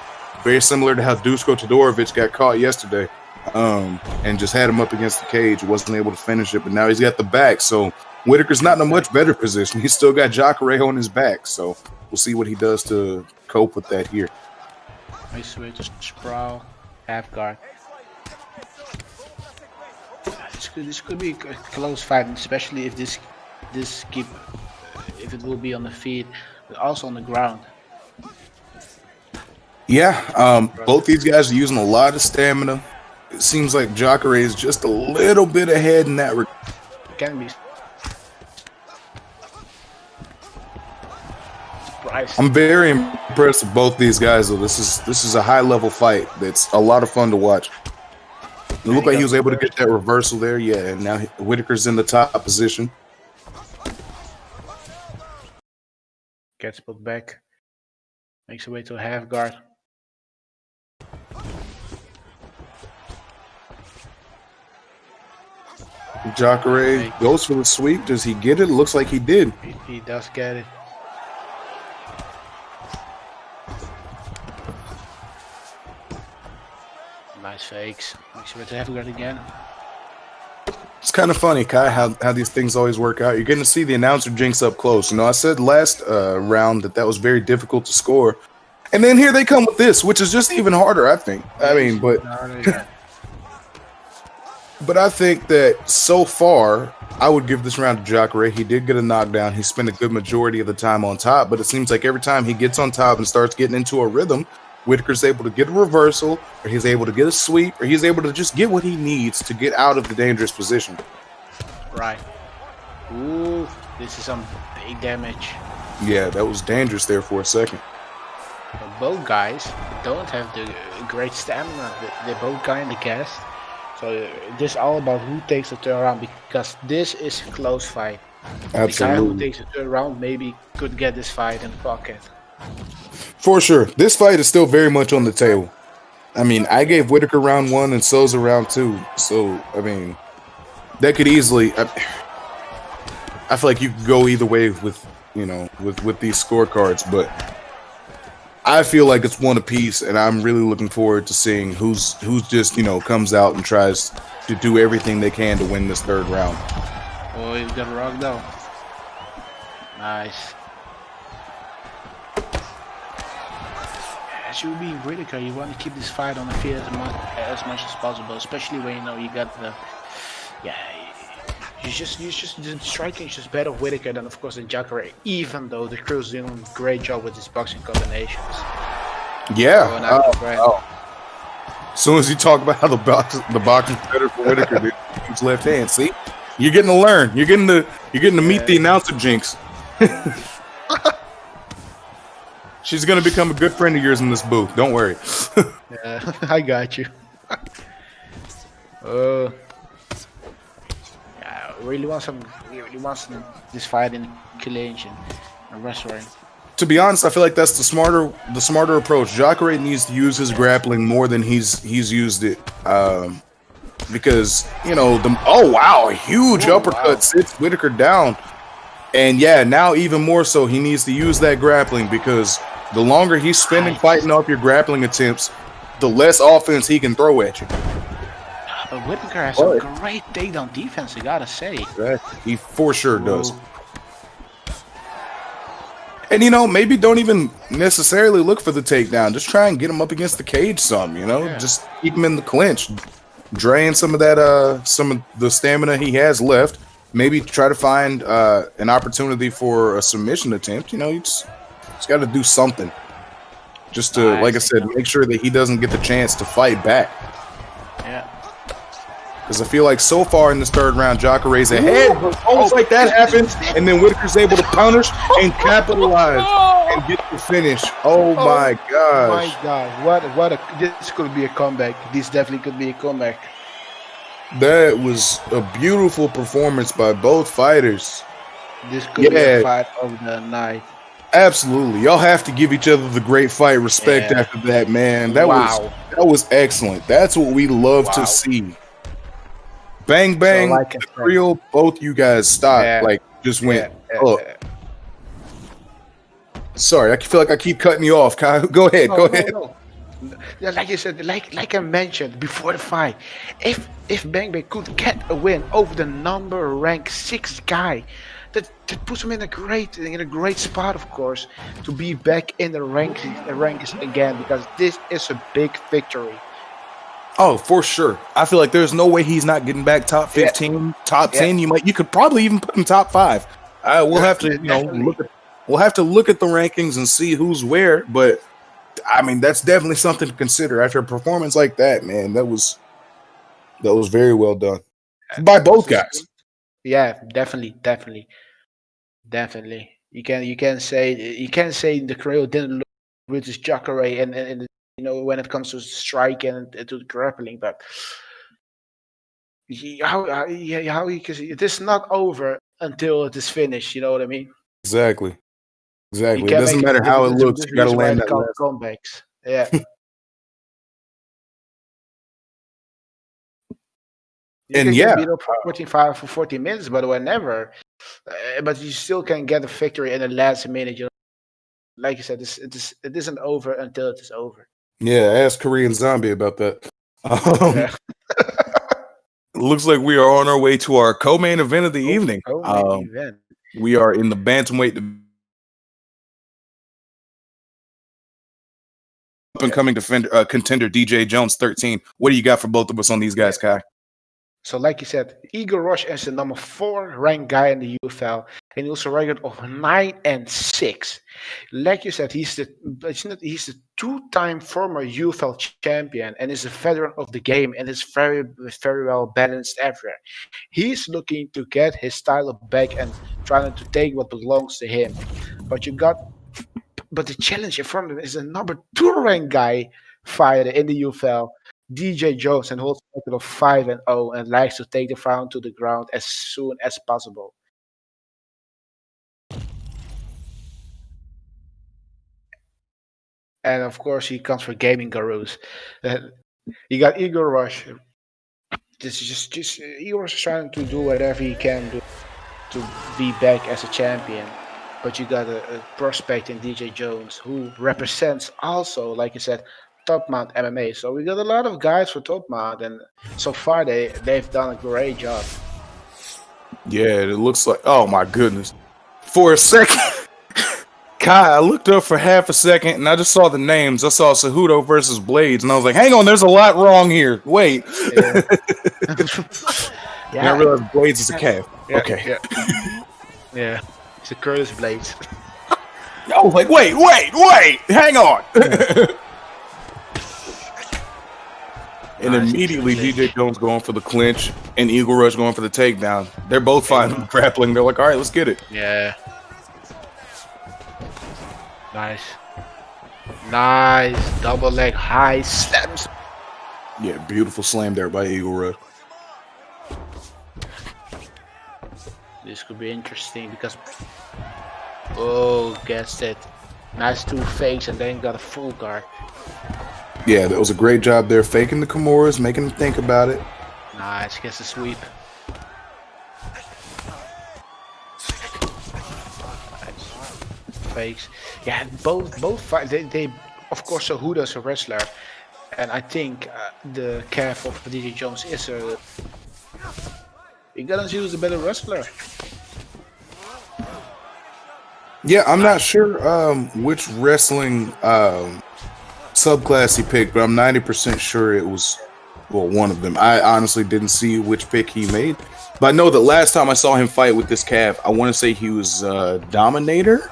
Very similar to how Dusko Todorovic got caught yesterday, and just had him up against the cage. Wasn't able to finish it, but now he's got the back. So Whitaker's not in a much better position. He's still got Jacare on his back. So we'll see what he does to cope with that here. Nice way to sprawl, half guard. This could be a close fight, especially if if it will be on the feet, but also on the ground. Yeah, both these guys are using a lot of stamina. It seems like Jacare is just a little bit ahead in that regard. Can be. I'm very impressed with both these guys, though. This is a high level fight. That's a lot of fun to watch. It looked like he was able to get that reversal there, yeah. And now Whitaker's in the top position. Gets put back, makes her way to a half guard. Jacare goes for the sweep. Does he get it? Looks like he did. He does get it. Nice fakes. Makes her way to half guard again. It's kind of funny, Kai, how these things always work out. You're getting to see the announcer jinx up close. I said last round that was very difficult to score. And then here they come with this, which is just even harder, I think. I mean, but But I think that so far, I would give this round to Jacare. He did get a knockdown. He spent a good majority of the time on top, but it seems like every time he gets on top and starts getting into a rhythm, Whitaker's able to get a reversal, or he's able to get a sweep, or he's able to just get what he needs to get out of the dangerous position. Right. Ooh, this is some big damage. Yeah, that was dangerous there for a second. But both guys don't have the great stamina. They're both kind of gassed. So this is all about who takes the turnaround, because this is a close fight. Absolutely. The guy who takes the turnaround maybe could get this fight in the pocket. For sure. This fight is still very much on the table. I mean, I gave Whitaker round 1 and Souza round 2. So, I mean, that could easily... I feel like you could go either way with, with these scorecards, but I feel like it's one apiece, and I'm really looking forward to seeing who's just, comes out and tries to do everything they can to win this third round. Oh, he's got rocked out. Nice. As you be Whitaker, you want to keep this fight on the field as much as possible, especially when you got the the striking is just better Whitaker than of course the Jacare, even though the crew's doing a great job with his boxing combinations. Yeah. As soon as you talk about how the boxing's better for Whitaker, dude, his left hand. See, you're getting to learn. You're getting to meet the announcer jinx. She's gonna become a good friend of yours in this booth. Don't worry. Yeah, I got you. I really want this fight in clinch and a wrestling. To be honest, I feel like that's the smarter approach. Jacare needs to use his grappling more than he's used it. Because a huge uppercut sits Whitaker down. And yeah, now even more so, he needs to use that grappling, because the longer he's spending fighting off your grappling attempts, the less offense he can throw at you. But Whitaker has a great takedown defense, I gotta say. He for sure does. And maybe don't even necessarily look for the takedown. Just try and get him up against the cage some, Just keep him in the clinch. Drain some of that some of the stamina he has left. Maybe try to find an opportunity for a submission attempt. You just got to do something. Just to, like I said, make sure that he doesn't get the chance to fight back. Yeah. Because I feel like so far in this third round, Jacare's ahead. Almost like that happens, and then Whitaker's able to punish and capitalize and get the finish. Oh my gosh! My God! This could be a comeback. This definitely could be a comeback. That was a beautiful performance by both fighters. This could be a fight of the night. Absolutely, y'all have to give each other the great fight respect after that, man. That was excellent. That's what we love to see. Bang bang, so real. Both you guys stopped, just went up. Sorry, I feel like I keep cutting you off, Kyle. Go ahead. No. Yeah, like you said, like I mentioned before the fight, if Bang Bang could get a win over the number ranked 6 guy, that puts him in a great spot, of course, to be back in the rankings again, because this is a big victory. Oh, for sure. I feel like there's no way he's not getting back top 15, top 10. You could probably even put him top 5. We'll have to look at the rankings and see who's where, but I mean, that's definitely something to consider after a performance like that, man. That was very well done by both guys. Yeah, definitely. You can say the Creole didn't look with his Jacare and when it comes to strike and to the grappling, but because it is not over until it is finished. You know what I mean? Exactly. It doesn't matter how it looks. You gotta land that comebacks. Yeah. You can get beat up for 45 for 40 minutes, but whenever, but you still can get a victory in the last minute. Like you said, it isn't over until it is over. Yeah, ask Korean Zombie about that. Looks like we are on our way to our co-main event of the evening. Event. We are in the bantamweight up and coming contender DJ Jones 13. What do you got for both of us on these guys, Kai? So, like you said, Igor Rush is the number 4 ranked guy in the UFL, and he also record of 9-6. Like you said, he's the two-time former UFL champion and is a veteran of the game and is very well balanced everywhere. He's looking to get his title back and trying to take what belongs to him. But you got but the challenge in front of him is a number 2 ranked guy fighter in the UFL, DJ Jones, and holds a record of 5-0 and likes to take the crown to the ground as soon as possible. And of course, he comes for gaming gurus. Uh, you got Igor Rush. This is just Igor Rush is trying to do whatever he can do to be back as a champion. But you got a prospect in DJ Jones who represents also, like you said, Top Mount MMA. So we got a lot of guys for Top Mount, and so far they've done a great job. Yeah, it looks like. Oh my goodness! For a second, Kai, I looked up for half a second and I just saw the names. I saw Cejudo versus Blades, and I was like, "Hang on, there's a lot wrong here." Wait. Yeah. I realized Blades is a calf. Yeah, Okay. Yeah. It's a Curtis Blades. I was like, wait, hang on. And immediately DJ Jones going for the clinch and Eagle Rush going for the takedown. They're both fine with grappling. They're like, all right, let's get it. Yeah. Nice. Double leg high slams. Yeah, beautiful slam there by Eagle Rush. This could be interesting because guessed it. Nice 2 fakes and then got a full guard. Yeah, that was a great job there, faking the Kimuras, making them think about it. Nice, gets a sweep. Nice. Fakes. Yeah, both fight. They of course Cejudo's a wrestler, and I think the calf of DJ Jones is a. You gotta choose a better wrestler. Yeah, I'm not sure which wrestling subclass he picked, but I'm 90% sure it was, well, one of them. I honestly didn't see which pick he made, but I know that last time I saw him fight with this calf, I want to say he was Dominator.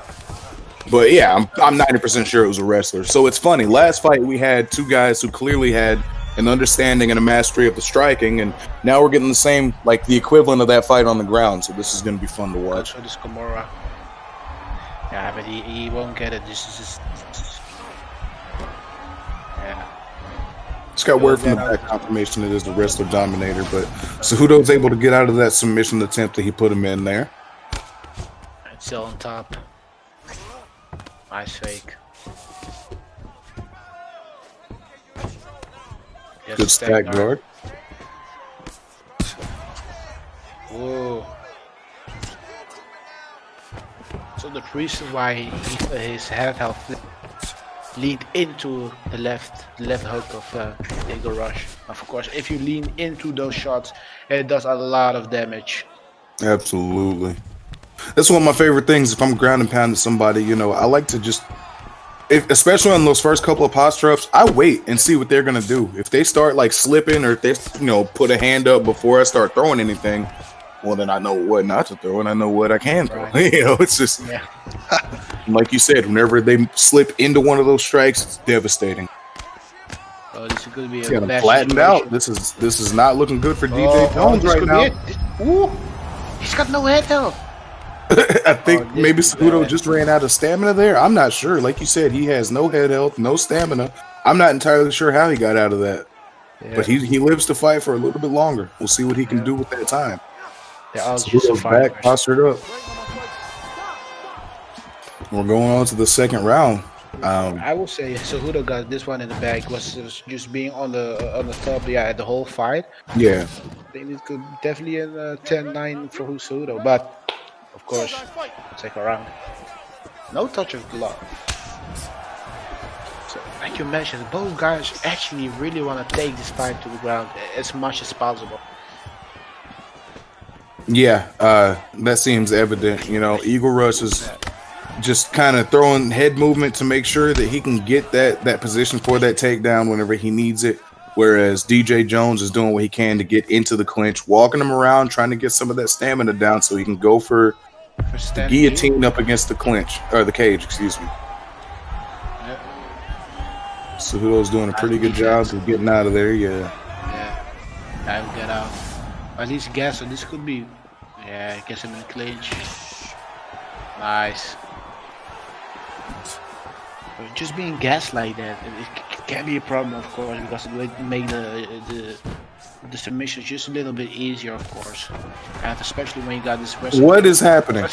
But yeah, I'm 90% sure it was a wrestler. So it's funny. Last fight we had 2 guys who clearly had an understanding and a mastery of the striking, and now we're getting the same, like the equivalent of that fight on the ground. So this is going to be fun to watch. So this Kimura. Yeah, but he won't get it. This is just. Yeah. Just got word from the back confirmation it is the wrestler Dominator, but Cejudo's able to get out of that submission attempt that he put him in there. It's still on top. Nice fake. Yes, Good stack guard. Whoa. So the reason why his head health leaned into the left hook of Eagle Rush. Of course, if you lean into those shots, it does a lot of damage. Absolutely. That's one of my favorite things. If I'm ground and pounding somebody, you know, I like to just, especially on those first couple of posture ups, I wait and see what they're gonna do. If they start like slipping, or if they, you know, put a hand up before I start throwing anything, well, then I know what not to throw and I know what I can throw. Right. You know, it's just like you said. Whenever they slip into one of those strikes, it's devastating. Oh, this is gonna be a bad flattened out. This is not looking good for DJ Jones right now. He's got no head health. I think maybe Cejudo just ran out of stamina there. I'm not sure. Like you said, he has no head health, no stamina. I'm not entirely sure how he got out of that. Yeah. But he lives to fight for a little bit longer. We'll see what he can do with that time. Cejudo's back, postured up. We're going on to the second round. I will say Cejudo got this one in the bag. Was just being on the top, the whole fight. Yeah. I think it could definitely a 10-9 for Cejudo, but of course, second round. No touch of glove. So, like you mentioned, both guys actually really want to take this fight to the ground as much as possible. Yeah, that seems evident. You know, Eagle Rush is just kind of throwing head movement to make sure that he can get that position for that takedown whenever he needs it. whereas DJ Jones is doing what he can to get into the clinch, walking him around, trying to get some of that stamina down so he can go for the guillotine up against the clinch, or the cage, excuse me. Yep. Cejudo's doing a pretty good job of getting out of there, Yeah, I will get out. At least guess, so this could be, yeah, gets him in the clinch. Nice. But just being gassed like that, it can be a problem, of course, because it will make the submission just a little bit easier, of course, and especially when you got this. What is happening?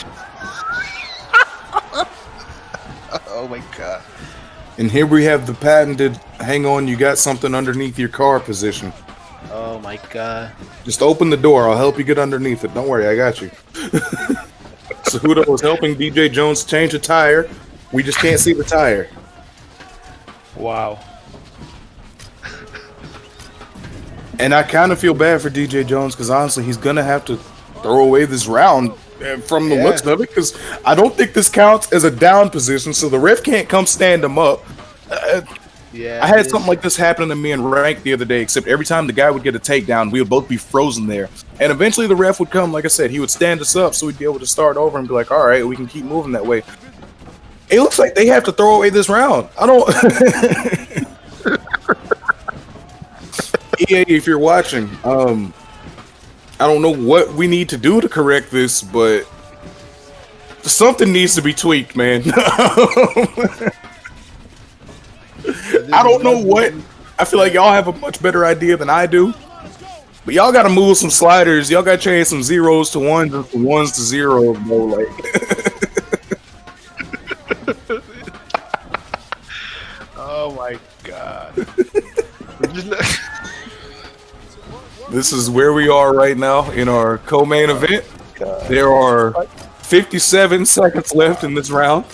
Oh my god! And here we have the patented "hang on, you got something underneath your car" position. Oh my god! Just open the door. I'll help you get underneath it. Don't worry, I got you. Cejudo was helping DJ Jones change a tire. We just can't see the tire. Wow. And I kind of feel bad for DJ Jones because honestly, he's gonna have to throw away this round from the looks of it, because I don't think this counts as a down position, so the ref can't come stand him up. Yeah, I had something like this happen to me in rank the other day, except every time the guy would get a takedown, we would both be frozen there. And eventually the ref would come, like I said, he would stand us up so we'd be able to start over and be like, all right, we can keep moving that way. It looks like they have to throw away this round. I don't... EA, if you're watching, I don't know what we need to do to correct this, but something needs to be tweaked, man. I don't know what. I feel like y'all have a much better idea than I do. But y'all gotta move some sliders. Y'all gotta change some zeros to ones and some ones to zeros, bro. Like, oh my god. this is where we are right now in our co-main event. There are 57 seconds left in this round.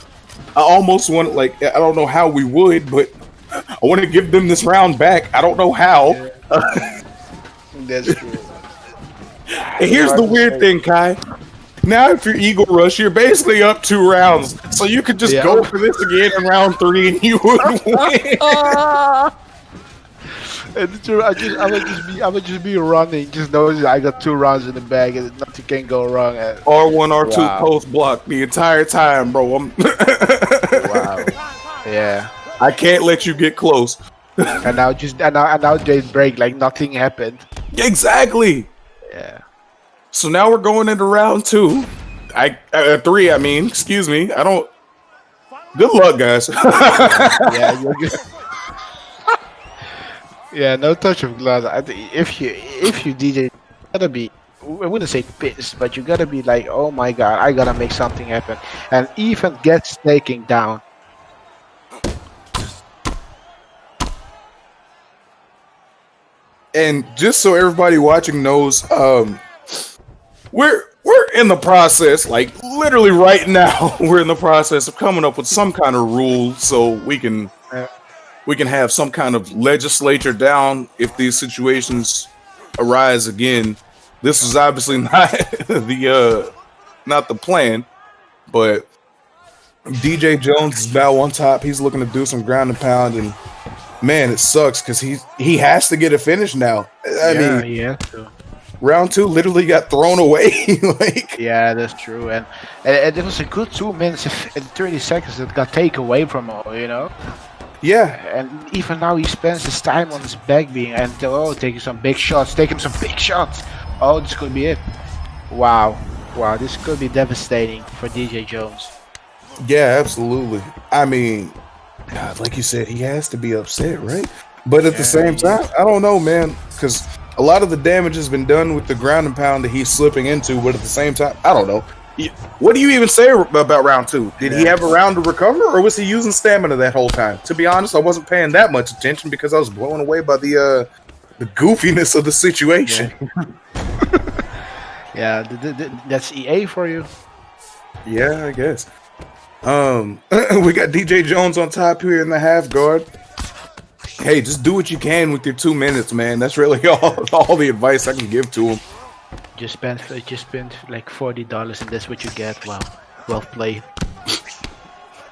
I almost want, like, I don't know how we would, but I want to give them this round back. I don't know how. Yeah. That's true. And here's the weird thing, Kai. Now, if you're Eagle Rush, you're basically up 2 rounds. So you could just go for this again in round 3 and you would win. It's true. I would just be running. Just know that I got 2 rounds in the bag and nothing can go wrong. R1, R2 post block the entire time, bro. Wow. Yeah. I can't let you get close. And now they break like nothing happened. Exactly. Yeah. So now we're going into round 2. 3. I mean, excuse me. I don't. Good luck, guys. Yeah, you're good. Yeah, no touch of gloves. If you DJ, you gotta be. I wouldn't say pissed, but you gotta be like, oh my god, I gotta make something happen, and even gets taken down. And just so everybody watching knows, we're in the process, like literally right now, we're in the process of coming up with some kind of rule so we can have some kind of legislature down if these situations arise again. This is obviously not the plan, but DJ Jones is now on top. He's looking to do some ground and pound, and man, it sucks because he has to get a finish now. I mean, round 2 literally got thrown away. Like, yeah, that's true, and it was a good 2 minutes and 30 seconds that got taken away from him, you know. Yeah, and even now he spends his time on his back being and taking some big shots. Take him some big shots. Oh, this could be it. Wow, this could be devastating for DJ Jones. Yeah, absolutely. I mean, God, like you said, he has to be upset, right? But at the same time, I don't know, man, because a lot of the damage has been done with the ground and pound that he's slipping into. But at the same time, I don't know. What do you even say about round 2? Did he have a round to recover, or was he using stamina that whole time? To be honest, I wasn't paying that much attention because I was blown away by the goofiness of the situation. Yeah, that's EA for you. Yeah, I guess. We got DJ Jones on top here in the half guard. Hey, just do what you can with your 2 minutes, man. That's really all the advice I can give to him. Just spend like $40 and that's what you get. Wow, well played.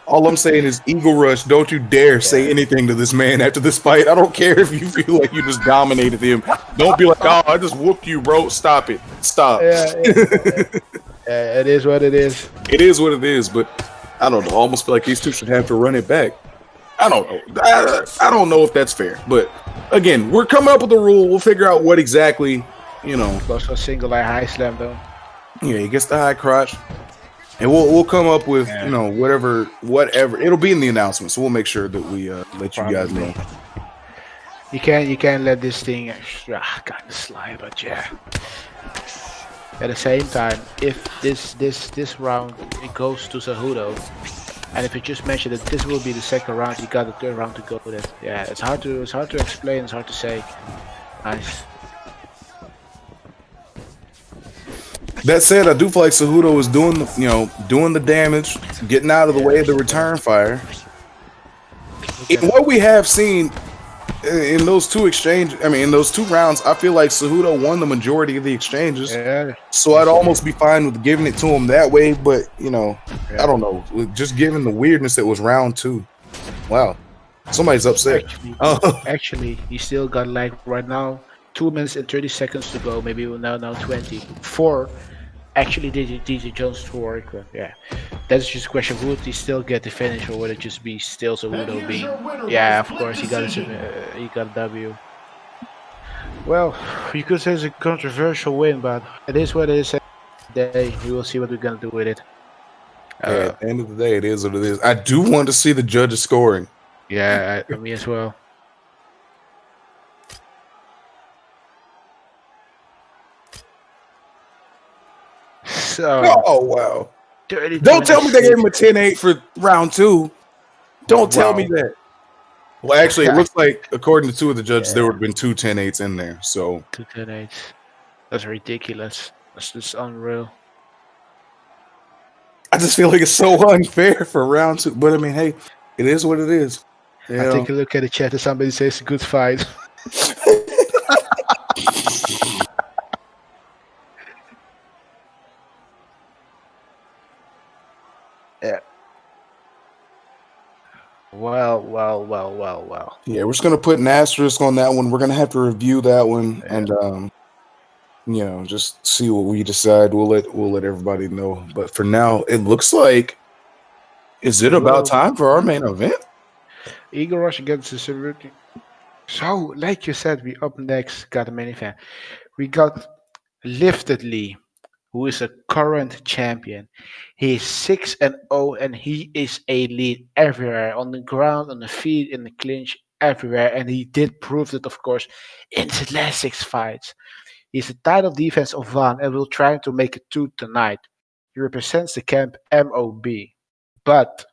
All I'm saying is, Eagle Rush, don't you dare say anything to this man after this fight. I don't care if you feel like you just dominated him. Don't be like, oh, I just whooped you, bro. Stop it. Stop. It is what it is. It is what it is, but I don't know. I almost feel like these two should have to run it back. I don't know. I don't know if that's fair. But again, we're coming up with a rule. We'll figure out what exactly, Goes for a single eye high slam though. Yeah, he gets the high crotch. And we'll come up with, whatever. It'll be in the announcement, so we'll make sure that we let you guys know. You can't let this thing kind of slide, but yeah. At the same time, if this round it goes to Cejudo, and if you just mention that this will be the second round, you got the third round to go with it. Yeah, it's hard to explain, it's hard to say. Nice. That said, I do feel like Cejudo is doing the damage, getting out of the way of the return fire. In what we have seen in those two rounds, I feel like Cejudo won the majority of the exchanges. Yeah. So I'd almost be fine with giving it to him that way, but I don't know. Just given the weirdness that was round 2. Wow. Somebody's upset. Actually, he still got like right now 2 minutes and 30 seconds to go, maybe now 20. 4 actually DJ Jones to work. Yeah, that's just a question. Would he still get the finish, or would it just be still Cejudo being? Yeah, of course he got a W. Well, you could say it's a controversial win, but it is what it is. Today we will see what we're gonna do with it. At the end of the day, it is what it is. I do want to see the judges scoring. Yeah, me as well. So, oh wow! 30, Don't tell me they gave him a 10-8 for round 2. Don't tell me that. Well, actually, it looks like according to 2 of the judges, there would have been 2 10-8s in there. So 2 10-8s. That's ridiculous. That's just unreal. I just feel like it's so unfair for round 2. But I mean, hey, it is what it is. I take a look at the chat and somebody says good fight. Yeah. Well. Yeah, we're just gonna put an asterisk on that one. We're gonna have to review that one and just see what we decide. We'll let everybody know. But for now, it looks like it about time for our main event? Eagle Rush against the Celebrity. So, like you said, we up next got a main event. We got Lifted Lee, who is a current champion. He is 6-0 and he is a lead everywhere, on the ground, on the feet, in the clinch, everywhere. And he did prove it, of course, in the last 6 fights. He's a title defense of 1 and will try to make it 2 tonight. He represents the camp MOB. But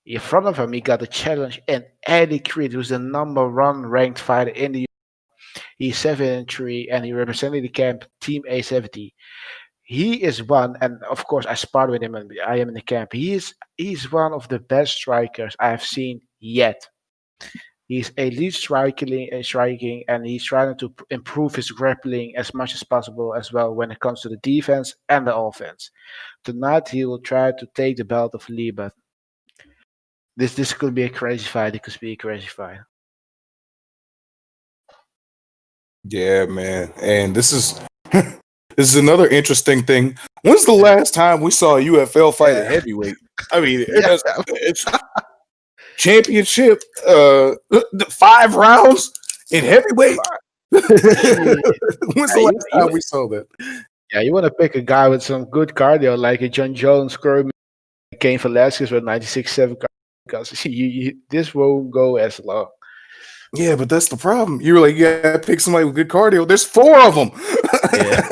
in front of him, he got a challenge in Eddie Creed, who's the number 1 ranked fighter in the UFL. He's 7-3 and he represented the camp Team A70. He is one, and of course I sparred with him and I am in the camp. He's one of the best strikers I have seen yet. He's elite striking, and he's trying to improve his grappling as much as possible as well when it comes to the defense and the offense. Tonight he will try to take the belt of Lee, but this could be a crazy fight. It could be a crazy fight. Yeah, man, and this is another interesting thing. When's the last time we saw a UFL fight at heavyweight? I mean, it's championship, 5 rounds in heavyweight. When's the last time we saw that? Yeah, you want to pick a guy with some good cardio, like a John Jones, Cain Velasquez with 96.7 because this won't go as long. Yeah, but that's the problem. You were like, you gotta pick somebody with good cardio. There's 4 of them. Yeah.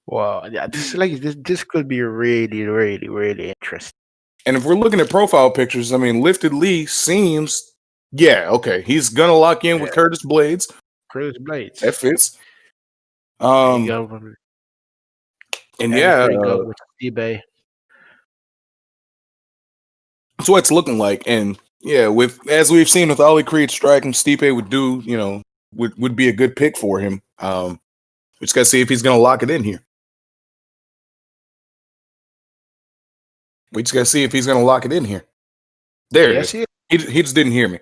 Wow. Yeah, this could be really, really, really interesting. And if we're looking at profile pictures, I mean, Lifted Lee seems, okay, he's gonna lock in with Curtis Blades. That fits. And go with eBay. That's what it's looking like. And with as we've seen with Ollie Creed striking, Stipe would do, would be a good pick for him. We just gotta see if he's gonna lock it in here. We just gotta see if he's gonna lock it in here. There it is. He just didn't hear me.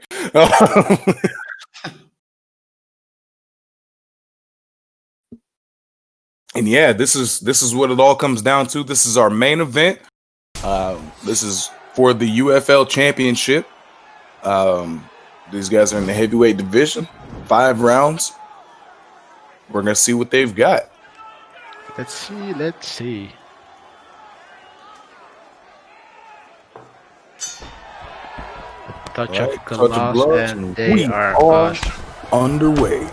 And yeah, this is what it all comes down to. This is our main event. This is for the UFL championship. These guys are in the heavyweight division. 5 rounds. We're gonna see what they've got. Let's see. Touch of gloves, and they are underway.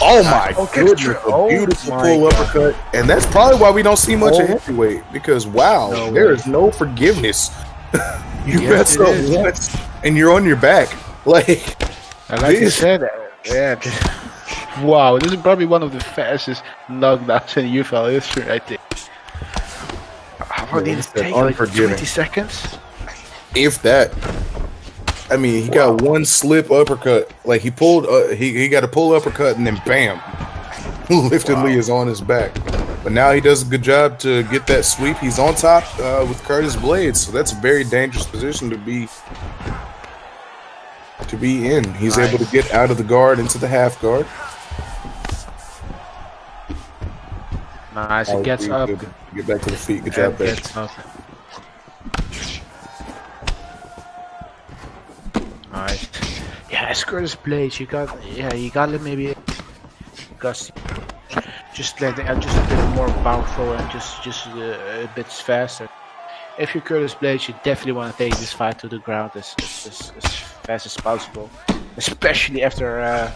Oh my goodness, a beautiful pull uppercut. And that's probably why we don't see much of heavyweight, because there is no forgiveness. You mess up once and you're on your back. Like you said, wow, this is probably one of the fastest knockdowns in UFL history, I think. How did it take, like 20 seconds? If that. I mean, he got one slip uppercut. Like he pulled, he got a pull uppercut and then bam, lifted Lee is on his back. But now he does a good job to get that sweep. He's on top with Curtis Blades, so that's a very dangerous position to be in. He's able to get out of the guard into the half guard. Nice, it gets up. Get back to the feet. Good job there. Gets up. Nice. Yeah, Curtis Blades, you got maybe just a bit more powerful and just a bit faster. If you're Curtis Blades, you definitely want to take this fight to the ground as fast as possible, especially after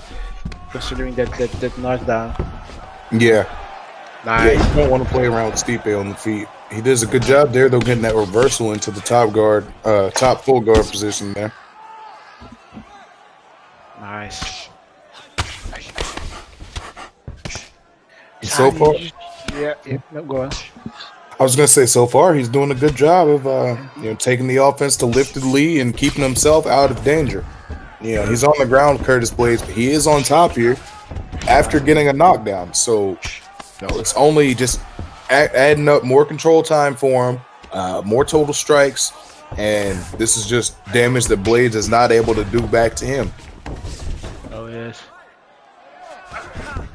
considering that knockdown. Yeah. Nice. Yeah, you don't want to play around with Stipe on the feet. He does a good job there, though, getting that reversal into the top full guard position there. Nice. So far, go on. I was gonna say, so far he's doing a good job of taking the offense to lifted Lee and keeping himself out of danger. He's on the ground, Curtis Blades, but he is on top here after getting a knockdown. So it's only just adding up more control time for him, more total strikes, and this is just damage that Blades is not able to do back to him. Oh yes.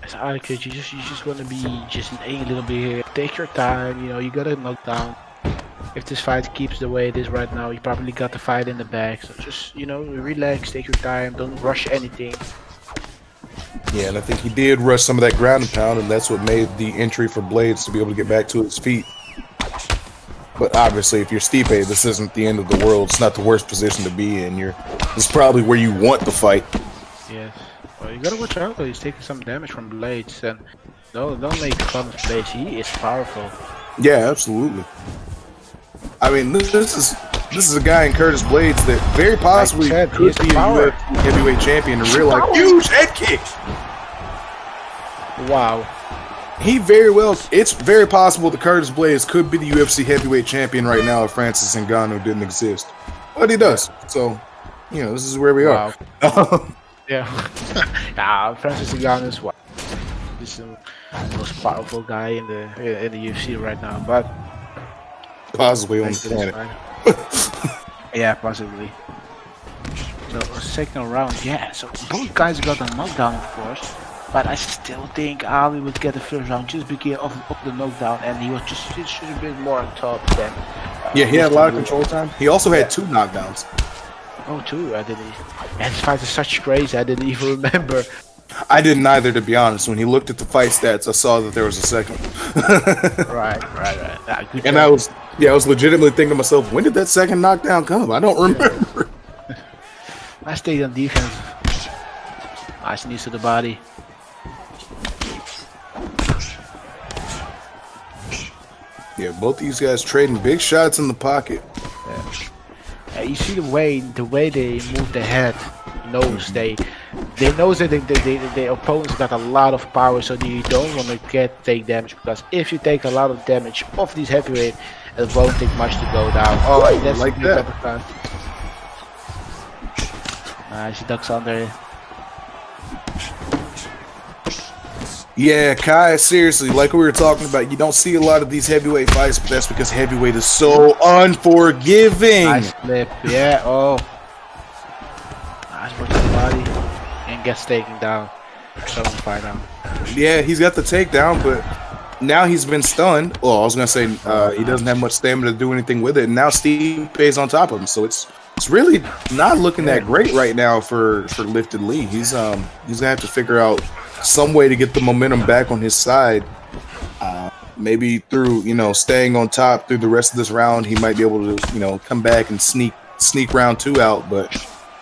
As I could, you just want to be just a little bit here. Take your time. You got to knock down. If this fight keeps the way it is right now, you probably got the fight in the bag. So just relax, take your time, don't rush anything. Yeah, and I think he did rush some of that ground and pound, and that's what made the entry for Blades to be able to get back to his feet. But obviously, if you're Stipe, this isn't the end of the world. It's not the worst position to be in. This is probably where you want the fight. Yes. Well, you gotta watch out though. He's taking some damage from Blades, and don't make fun of Blades. He is powerful. Yeah, absolutely. I mean, this is a guy in Curtis Blades that very possibly could be a UFC heavyweight champion in real life. Huge head kick. Wow. It's very possible that Curtis Blades could be the UFC heavyweight champion right now if Francis Ngannou didn't exist. But he does. So, this is where we are. Yeah. Francis Ngannou is he's the most powerful guy in the UFC right now, but possibly on the planet. Yeah, possibly. So second round, yeah. So both guys got a knockdown, of course, but I still think Ali would get the first round just because of the knockdown, and he was just a bit more on top than. Yeah, he had a lot of control time. He also had 2 knockdowns. Oh, 2? I didn't. And this fight is such crazy. I didn't even remember. I didn't either, to be honest. When he looked at the fight stats, I saw that there was a second. Right. And I was legitimately thinking to myself, when did that second knockdown come? I don't remember. I stayed on defense. Nice knees to the body. Yeah, both these guys trading big shots in the pocket. Yeah, you see the way they move their head. They know that the opponents got a lot of power, so you don't want to take damage, because if you take a lot of damage off these heavyweight, it won't take much to go down. Oh, that's like that. Nice, he ducks under. Yeah, Kai, seriously, like we were talking about, you don't see a lot of these heavyweight fights, but that's because heavyweight is so unforgiving. Nice flip, yeah, oh. Nice work to the body. And gets taken down. 7-5 down. Yeah, he's got the takedown, but now he's been stunned. Well, I was going to say he doesn't have much stamina to do anything with it, and now Steve pays on top of him, so it's really not looking that great right now for Lifted Lee. He's going to have to figure out some way to get the momentum back on his side. Maybe through, staying on top through the rest of this round, he might be able to, come back and sneak round 2 out. But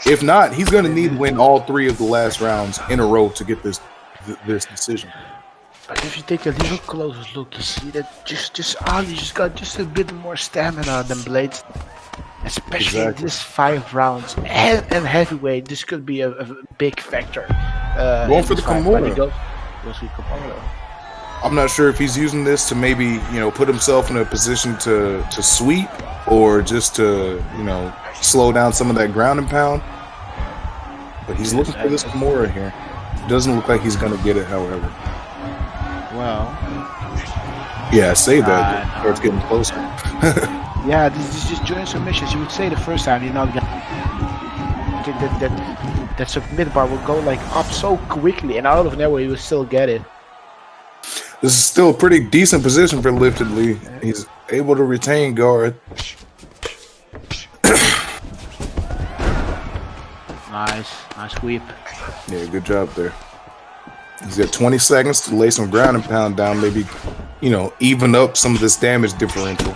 if not, he's going to need to win all 3 of the last rounds in a row to get this decision. But if you take a little closer look, you see that Ali just got just a bit more stamina than Blades. Especially in this 5 rounds and heavyweight, this could be a big factor. Going for the Kimura. Goes for Kimura. I'm not sure if he's using this to maybe, put himself in a position to sweep or just to, slow down some of that ground and pound. But he's looking for this Kimura here. Doesn't look like he's going to get it, however. Well. Yeah, I say that. It's getting closer. Yeah, this is just joint submissions. You would say the first time you're not gonna that submit bar will go like up so quickly, and out of nowhere you will still get it. This is still a pretty decent position for Lifted Lee. He's able to retain guard. Nice sweep. Yeah, good job there. He's got 20 seconds to lay some ground and pound down, maybe, even up some of this damage differential.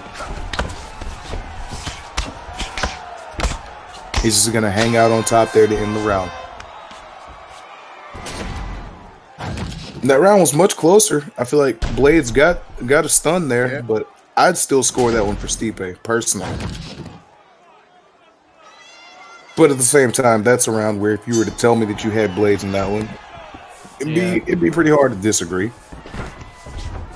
He's just going to hang out on top there to end the round. That round was much closer. I feel like Blades got a stun there, but I'd still score that one for Stipe, personally. But at the same time, that's a round where if you were to tell me that you had Blades in that one, it'd be pretty hard to disagree.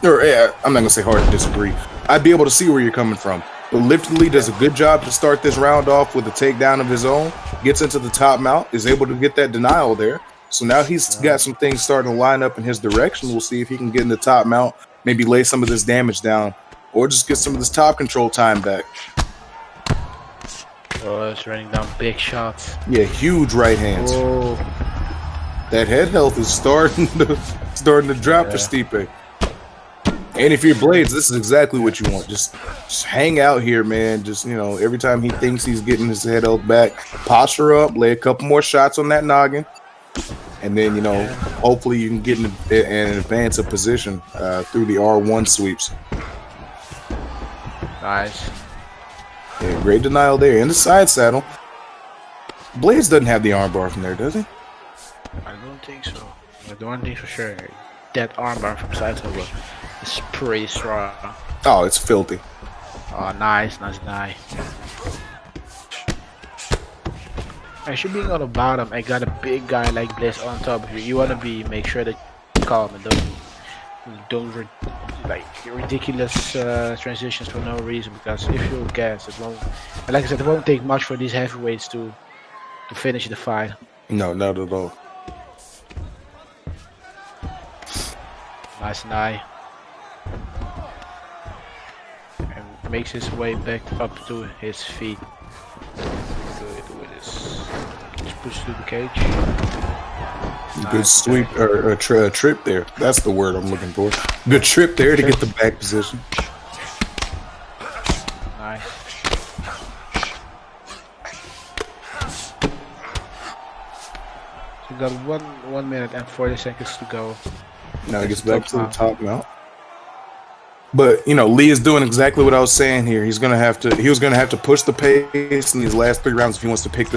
Or, I'm not going to say hard to disagree. I'd be able to see where you're coming from. But Lifted Lee does a good job to start this round off with a takedown of his own, gets into the top mount, is able to get that denial there. So now he's got some things starting to line up in his direction. We'll see if he can get in the top mount, maybe lay some of this damage down, or just get some of this top control time back. Oh, it's raining down big shots. Yeah, huge right hands. Oh. That head health is starting to drop for Stipe. And if you're Blades, this is exactly what you want. Just hang out here, man. Just, every time he thinks he's getting his head health back, posture up, lay a couple more shots on that noggin. And then, hopefully you can get in an advance of position through the R1 sweeps. Nice. Yeah, great denial there. In the side saddle. Blades doesn't have the armbar from there, does he? I don't think so. I don't think for sure. That armbar from side saddle is pretty strong. Oh, it's filthy. Oh, nice guy. Actually, being on the bottom, I got a big guy like this on top of you. You want to make sure that you're calm and don't ridiculous transitions for no reason, because if you gas, it won't. And like I said, it won't take much for these heavyweights to finish the fight. No, not at all. Nice eye. And makes his way back up to his feet. Just push through the cage. Good sweep or a trip there. That's the word I'm looking for. Good trip there to get the back position. Nice. So we got 1 minute and 40 seconds to go. Now he gets back to the top mount. But Lee is doing exactly what I was saying here. He was gonna have to push the pace in these last 3 rounds if he wants to pick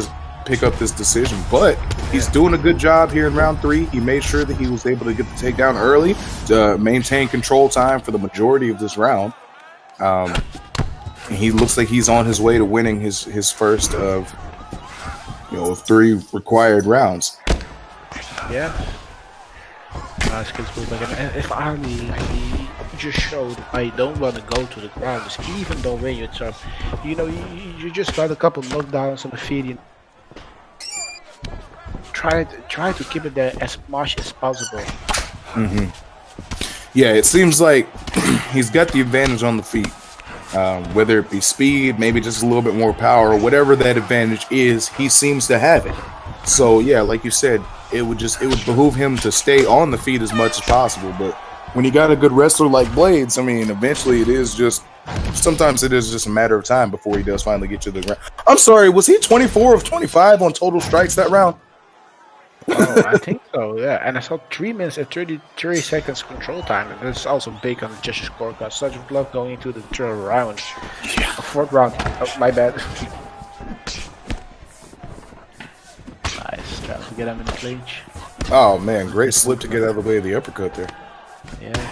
up this decision. But he's doing a good job here in round 3. He made sure that he was able to get the takedown early to maintain control time for the majority of this round. He looks like he's on his way to winning his first of 3 required rounds. Yeah. Nice skills back. And if only he just showed I don't want to go to the ground, even though when you're top, you just got a couple knockdowns on the feet. Try to keep it there as much as possible. Yeah, it seems like he's got the advantage on the feet. Whether it be speed, maybe just a little bit more power, whatever that advantage is, he seems to have it. So yeah, like you said, it would behoove him to stay on the feet as much as possible. But when you got a good wrestler like Blades, I mean, eventually sometimes it is just a matter of time before he does finally get to the ground. I'm sorry, was he 24 of 25 on total strikes that round? Oh, I think so, yeah. And I saw 3 minutes and 30 seconds control time. And that's also big on the judges' scorecard. Such a block going into the third round. Yeah. Fourth round. Oh, my bad. Nice. Trying to get him in the clinch. Oh, man. Great slip to get out of the way of the uppercut there. Yeah.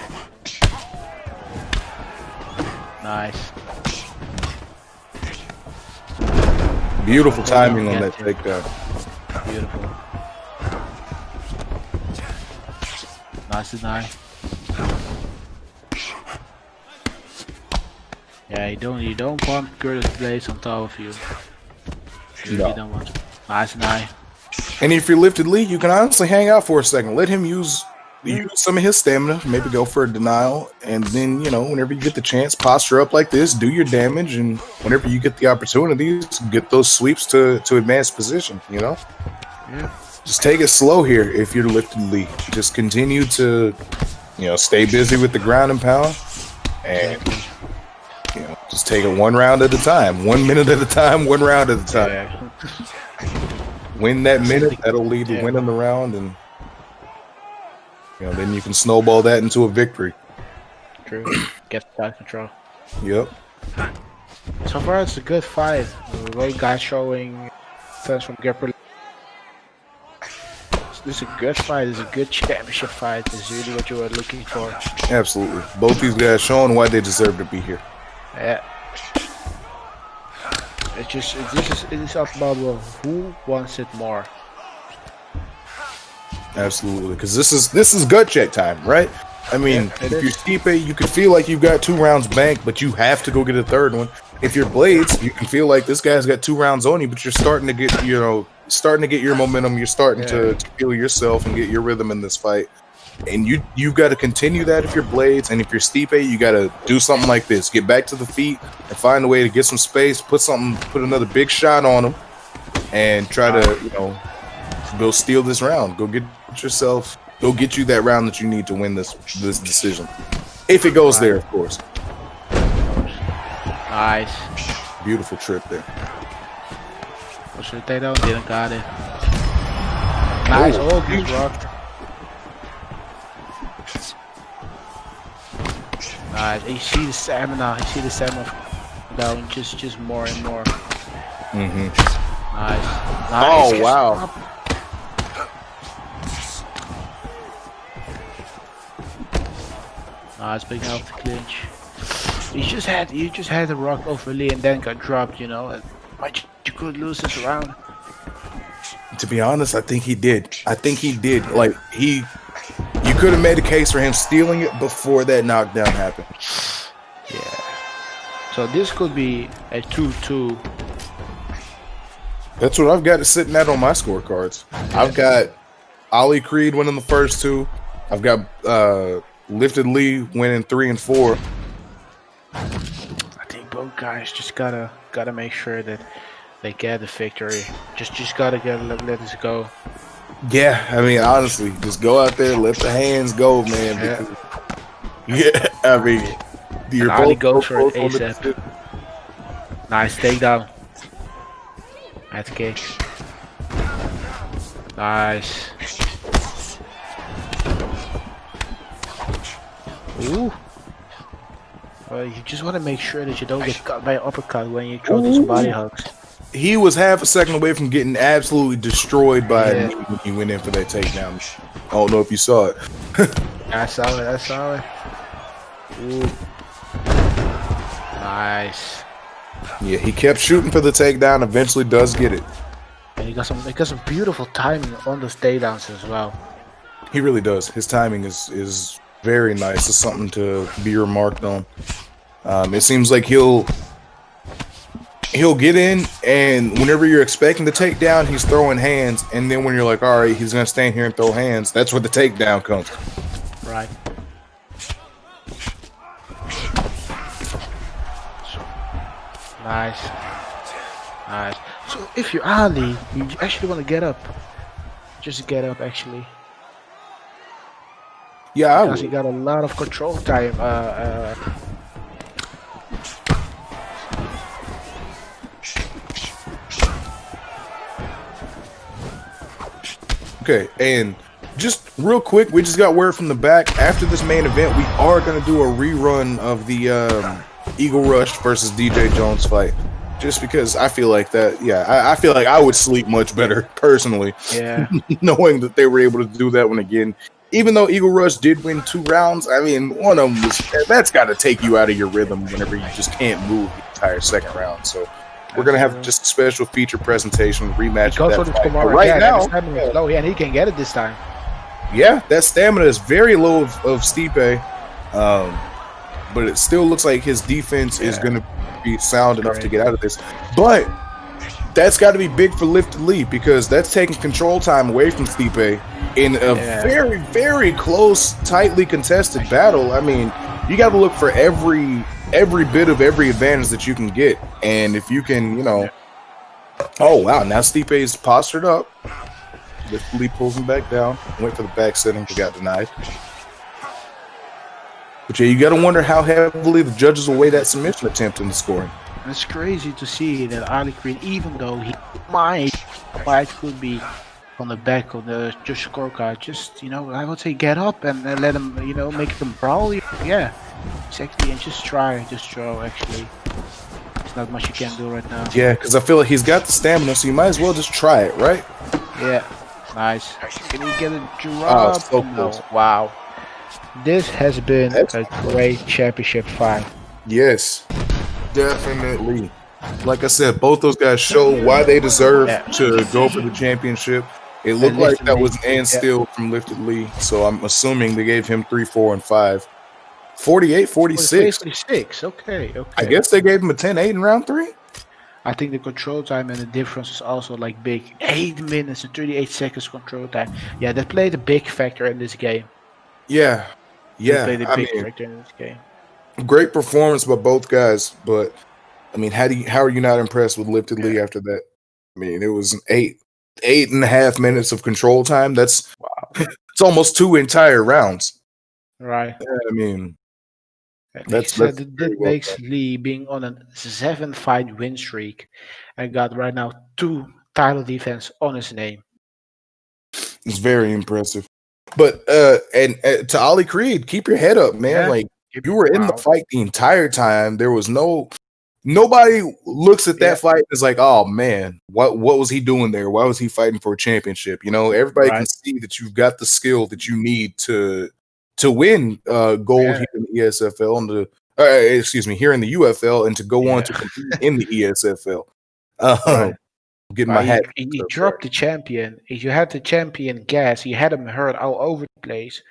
Nice. Beautiful timing on that takedown. Beautiful. Nice deny. Yeah, you don't want Curtis Blades on top of you. You really don't want. Nice deny. And if you're lifted Lee, you can honestly hang out for a second. Let him use some of his stamina, maybe go for a denial, and then, whenever you get the chance, posture up like this, do your damage, and whenever you get the opportunities, get those sweeps to advanced position, Yeah. Just take it slow here if you're lifted Lee. Just continue to, stay busy with the ground and pound, and, just take it one round at a time, 1 minute at a time, one round at a time. Yeah. Win that minute, that'll lead to winning the round, and then you can snowball that into a victory. True. Get side control. Yep. So far, it's a good fight. Both guys showing sense from Gabriel. This is a good fight. This is a good championship fight. This is really what you were looking for. Absolutely. Both these guys showing why they deserve to be here. Yeah. It is up about who wants it more. Absolutely, because this is gut check time, right? I mean, if you're Stipe, you can feel like you've got 2 rounds banked, but you have to go get a third one. If you're Blades, you can feel like this guy's got 2 rounds on you, but you're starting to get your momentum. You're starting to feel yourself and get your rhythm in this fight. And you've got to continue that if you're Blades, and if you're Stipe, you got to do something like this: get back to the feet and find a way to get some space, put another big shot on him, and try to go steal this round. Go get you that round that you need to win this decision, if it goes there, of course. Nice. Beautiful trip there. What's your takedown? Didn't got it. Nice. Oh, he's rocked. Nice. You see the stamina. Down just more and more. Nice. Oh wow. Nice, big off the clinch. You just had the rock over Lee and then got dropped, But you could lose this round. To be honest, I think he did. Like you could have made a case for him stealing it before that knockdown happened. Yeah. So this could be a 2-2. That's what I've got sitting at on my scorecards. I've got Ali Creed winning the first 2. I've got Lifted Lee winning 3 and 4. I think both guys just gotta make sure that they get the victory. Just gotta let this go. Yeah, I mean, honestly, just go out there, let the hands go, man. Yeah, I mean, you're both goes for it ASAP. Nice takedown. That's kick. Nice. Ooh. You just want to make sure that you don't get cut by an uppercut when you throw these body hooks. He was half a second away from getting absolutely destroyed by a knee when he went in for that takedown. I don't know if you saw it. I saw it. Ooh. Nice. Yeah, he kept shooting for the takedown, eventually does get it. And he got some beautiful timing on those takedowns as well. He really does. His timing is very nice. It's something to be remarked on. It seems like he'll get in, and whenever you're expecting the takedown, he's throwing hands, and then when you're like, all right, he's gonna stand here and throw hands, that's where the takedown comes. Right. Nice. Nice. So if you're Ali, you actually want to get up. Just get up, actually. Yeah, Because he got a lot of control time. Okay, and just real quick, we just got word from the back. After this main event, we are going to do a rerun of the Eagle Rush versus DJ Jones fight. Just because I feel like that, I feel like I would sleep much better, personally. Yeah. Knowing that they were able to do that one again. Even though Eagle Rush did win 2 rounds, I mean, one of them was, that's got to take you out of your rhythm whenever you just can't move the entire second round. So we're going to have just a special feature presentation, rematch of that fight. Right now, is low, and he can get it this time. Yeah, that stamina is very low of Stipe, but it still looks like his defense is going to be sound enough to get out of this. But that's got to be big for Lifted Lee, because that's taking control time away from Stipe in a very, very close, tightly contested battle. I mean, you got to look for every bit of every advantage that you can get, and if you can, oh wow, now Stipe is postured up. Lifted Lee pulls him back down. Went for the back setting, but got denied. But yeah, you got to wonder how heavily the judges will weigh that submission attempt in the scoring. It's crazy to see that Ali Green, even though he might could be on the back of the judge scorecard, just I would say get up and let him, make them brawl. Yeah, exactly, and just try, just throw. Actually, there's not much you can do right now. Yeah, because I feel like he's got the stamina, so you might as well just try it, right? Yeah, nice. Can he get a drop? Oh, so close. No. Wow. This has been a great championship fight. Yes, definitely. Like I said, both those guys show why they deserve to go for the championship. It looked like that was an steal from Lifted Lee, so I'm assuming they gave him 3, 4, and 5. 48, 46. 46, okay. I guess they gave him a 10-8 in round 3. I think the control time and the difference is also like big. 8 minutes and 38 seconds control time. Yeah, that played a big factor in this game. Yeah. Played a big factor in this game. Great performance by both guys, but I mean, how are you not impressed with Lifted Lee after that? I mean, it was 8.5 minutes of control time. That's it's almost 2 entire rounds. Right. I mean, that makes Lee being on a 7-fight win streak and got right now 2 title defense on his name. It's very impressive. But and to Ali Creed, keep your head up, man. Yeah. Like, you were in the fight the entire time. There was nobody looks at that fight as like, oh man, what was he doing there? Why was he fighting for a championship? Everybody can see that you've got the skill that you need to win gold here in the ESFL and here in the UFL, and to go on to compete in the ESFL. Getting my hat. He dropped the champion. If you had the champion gas, you had him hurt all over the place.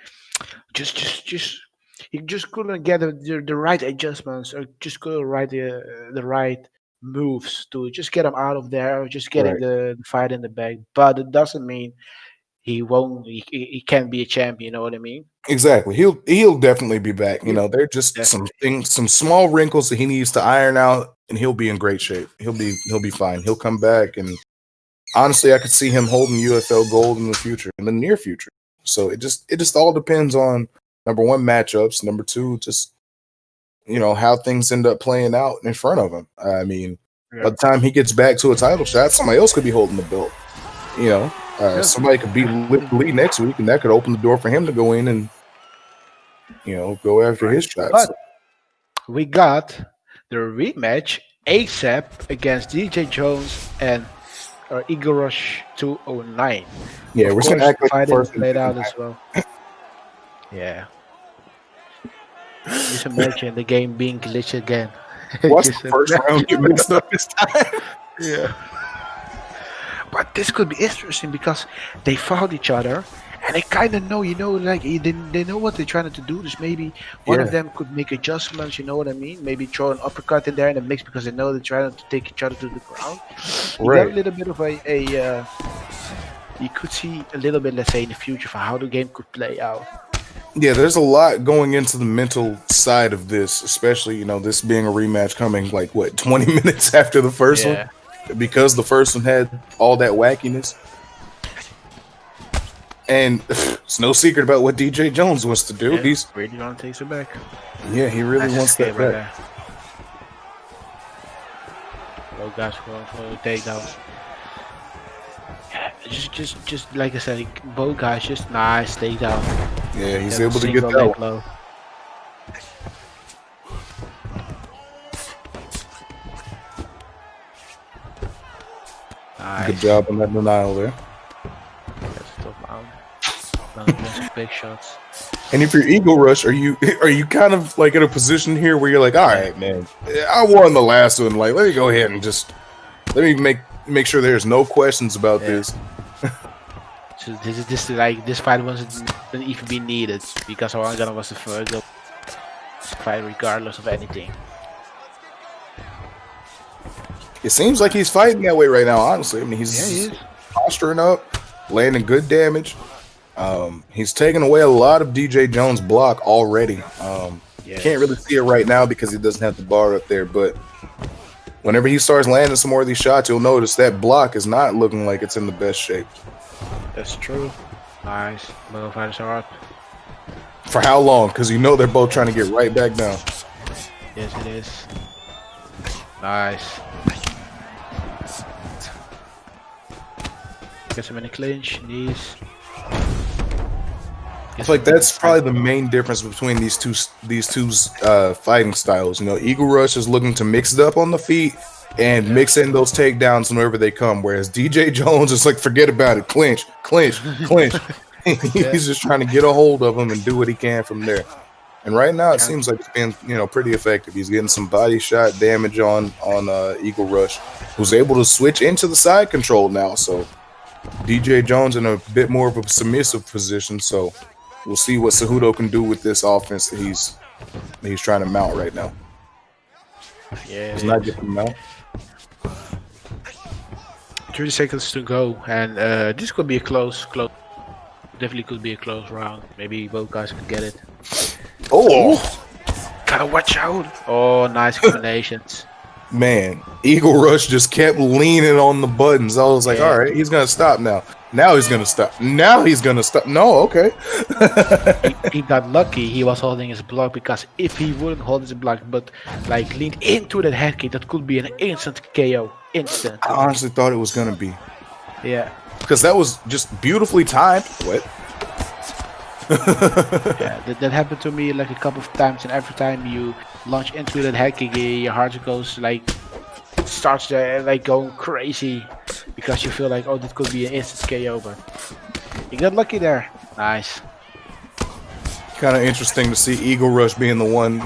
He just couldn't get the right adjustments, or just couldn't write the right moves to just get him out of there, or just getting the fight in the bag. But it doesn't mean he won't. He can be a champion. You know what I mean? Exactly. He'll definitely be back. They're just some small wrinkles that he needs to iron out, and he'll be in great shape. He'll be fine. He'll come back, and honestly, I could see him holding UFL gold in the near future. So it just all depends on, number one, matchups. Number two, just how things end up playing out in front of him. I mean, by the time he gets back to a title shot, somebody else could be holding the belt. Somebody could beat Lee next week, and that could open the door for him to go in and go after his shots. But we got the rematch ASAP against DJ Jones and Eagle Rush 209. Yeah, we're going to act like the first played out as well. Yeah. Just imagine the game being glitched again. Watch the first round get mixed up this time. Yeah. But this could be interesting because they fought each other and they kind of know, like they know what they're trying to do. Just maybe one of them could make adjustments, you know what I mean? Maybe throw an uppercut in there in the mix because they know they're trying to take each other to the ground. You got a little bit of you could see a little bit, let's say, in the future for how the game could play out. Yeah, there's a lot going into the mental side of this, especially, this being a rematch coming like what, 20 minutes after the first one? Because the first one had all that wackiness. And it's no secret about what DJ Jones wants to do. Yeah, He's really want to take it back. Yeah, he really wants that right back. Oh gosh, for the takedowns. Yeah, just like I said, both guys just nice takedown. Yeah, he's able to get that one. Nice. Good job on that denial there. That's top out. Big shots. And if you're Eagle Rush, are you kind of like in a position here where you're like, all right, man, I won the last one. Like, let me go ahead and just let me make sure there's no questions about this. So this fight wasn't even be needed because Orangana was the first fight regardless of anything. It seems like he's fighting that way right now, honestly. I mean, he's posturing up, landing good damage. He's taking away a lot of DJ Jones' block already. Can't really see it right now because he doesn't have the bar up there, but whenever he starts landing some more of these shots, you'll notice that block is not looking like it's in the best shape. That's true. Nice. Both fighters are up. For how long? Because they're both trying to get right back down. Yes, it is. Nice. Gets him in a clinch, knees. I feel like that's probably the main difference between these two fighting styles. Eagle Rush is looking to mix it up on the feet and mix in those takedowns whenever they come, whereas DJ Jones is like, forget about it, clinch, clinch, clinch. He's just trying to get a hold of him and do what he can from there. And right now, it seems like it's been, pretty effective. He's getting some body shot damage on Eagle Rush, who's able to switch into the side control now. So DJ Jones in a bit more of a submissive position. So we'll see what Cejudo can do with this offense that he's trying to mount right now. Yeah, he's not getting him out. 30 seconds to go, and this could be a close. Definitely could be a close round. Maybe both guys could get it. Oh, gotta watch out! Oh, nice combinations. Man, Eagle Rush just kept leaning on the buttons. I was like, all right, he's gonna stop now. Now he's gonna stop. Now he's gonna stop. No, okay. he got lucky. He was holding his block, because if he wouldn't hold his block but like leaned into that head kick, that could be an instant KO. Instant. I honestly thought it was gonna be. Yeah. Because that was just beautifully timed. What? Yeah, that happened to me like a couple of times, and every time you launch into that head kick, your heart goes starts going crazy, because you feel like, oh, that could be an instant KO, but you got lucky there. Nice. Kind of interesting to see Eagle Rush being the one,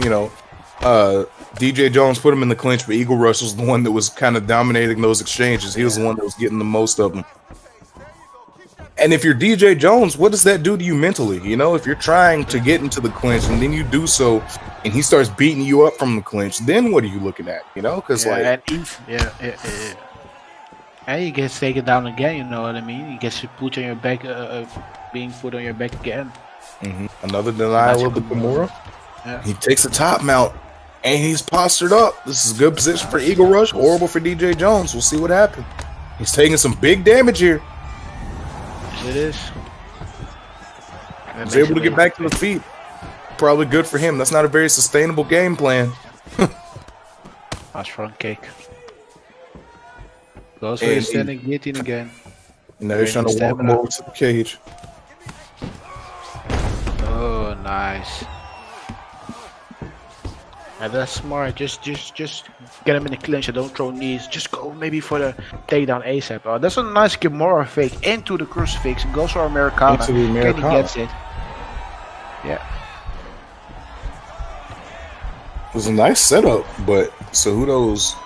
DJ Jones put him in the clinch, but Eagle Rush was the one that was kind of dominating those exchanges. He was the one that was getting the most of them. And if you're DJ Jones, what does that do to you mentally? If you're trying to get into the clinch and then you do so, and he starts beating you up from the clinch, then what are you looking at? Because and he gets taken down again. You know what I mean? He gets put on your back, being put on your back again. Another denial of the Kimura. Yeah. He takes a top mount, and he's postured up. This is a good position for Eagle Rush. Horrible for DJ Jones. We'll see what happens. He's taking some big damage here. It is. He's able to get back to the feet. Probably good for him. That's not a very sustainable game plan. Nice front kick. Goes for his standing guillotine again. Now he's trying to walk him over to the cage. Oh, nice. And that's smart. Just get him in the clinch and don't throw knees. Just go maybe for the takedown ASAP. Oh, that's a nice Kimura fake into the crucifix. Goes for Americana. Kenny gets it. Yeah. It was a nice setup, but Cejudo's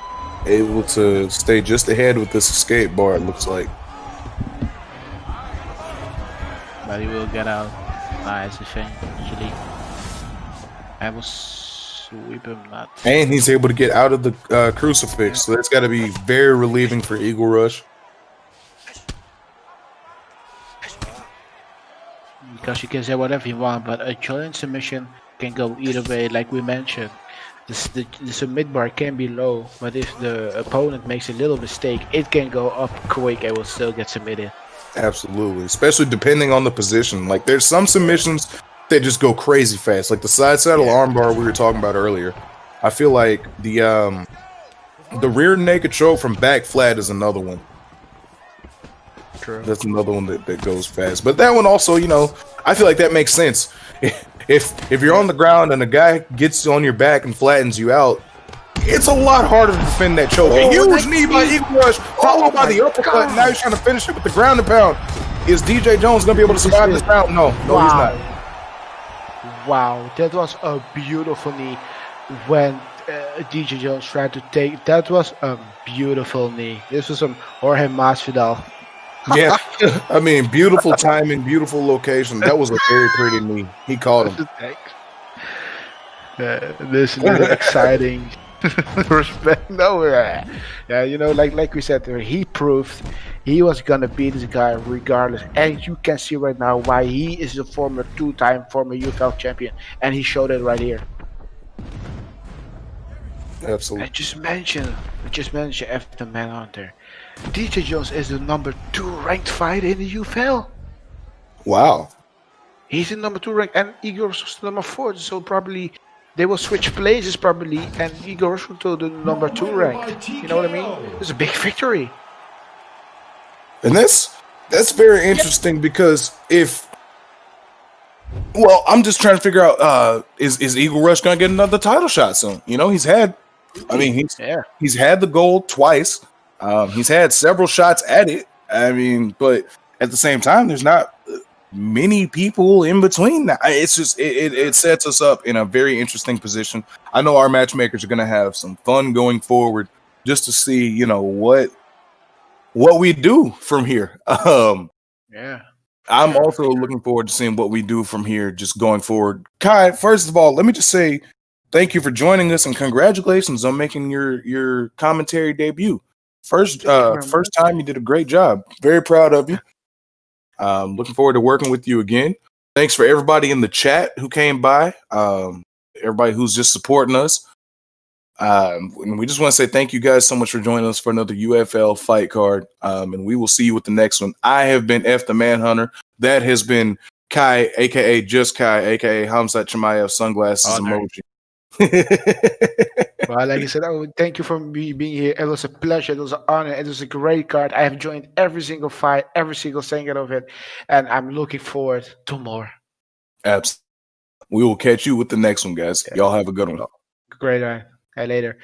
able to stay just ahead with this escape bar, it looks like. But he will get out. Nice eventually. I will sweep him not. And he's able to get out of the crucifix, so that's got to be very relieving for Eagle Rush. because you can say whatever you want, but a joint submission can go either way. Like we mentioned, the submit bar can be low, but if the opponent makes a little mistake, it can go up quick and will still get submitted. Absolutely, especially depending on the position. Like there's some submissions that just go crazy fast, like the side saddle armbar we were talking about earlier. I feel like the rear naked choke from back flat is another one. True. That's another one that goes fast. But that one also, I feel like that makes sense. If you're on the ground and a guy gets on your back and flattens you out, it's a lot harder to defend that choke. A huge knee by Eagle Rush, followed by the uppercut. And now he's trying to finish it with the ground and pound. Is DJ Jones going to be able to survive this round? No, he's not. Wow, that was a beautiful knee when DJ Jones tried to take. That was a beautiful knee. This was some Jorge Masvidal. Yeah, I mean, beautiful timing, beautiful location. That was a very pretty knee. He caught him. This is exciting. Respect. No, yeah, like we said, he proved he was gonna beat this guy regardless, and you can see right now why he is a two-time former UFL champion, and he showed it right here. Absolutely. I just mentioned after Manhunter, DJ Jones is the number 2 ranked fighter in the UFL. Wow. He's in number 2 ranked, and Igor was number 4. So probably they will switch places probably, and Igor will to the number 2 ranked. You know what I mean? It's a big victory. And that's very interesting because I'm just trying to figure out is Eagle Rush gonna get another title shot soon? He's had the gold twice. He's had several shots at it. I mean, but at the same time, there's not many people in between. It's just it sets us up in a very interesting position. I know our matchmakers are going to have some fun going forward, just to see what we do from here. I'm also looking forward to seeing what we do from here, just going forward. Kai, first of all, let me just say thank you for joining us and congratulations on making your commentary debut. First time, you did a great job. Very proud of you. Looking forward to working with you again. Thanks for everybody in the chat who came by. Everybody who's just supporting us. And we just want to say thank you guys so much for joining us for another UFL fight card. And we will see you with the next one. I have been F the Manhunter. That has been Kai, aka Just Kai, aka Hamzat Chimaev sunglasses emoji. Well, like I said, thank you for being here. It was a pleasure. It was an honor. It was a great card. I have joined every single fight, every single second of it, and I'm looking forward to more. Absolutely. We will catch you with the next one, guys. Y'all have a good one. Great. Later.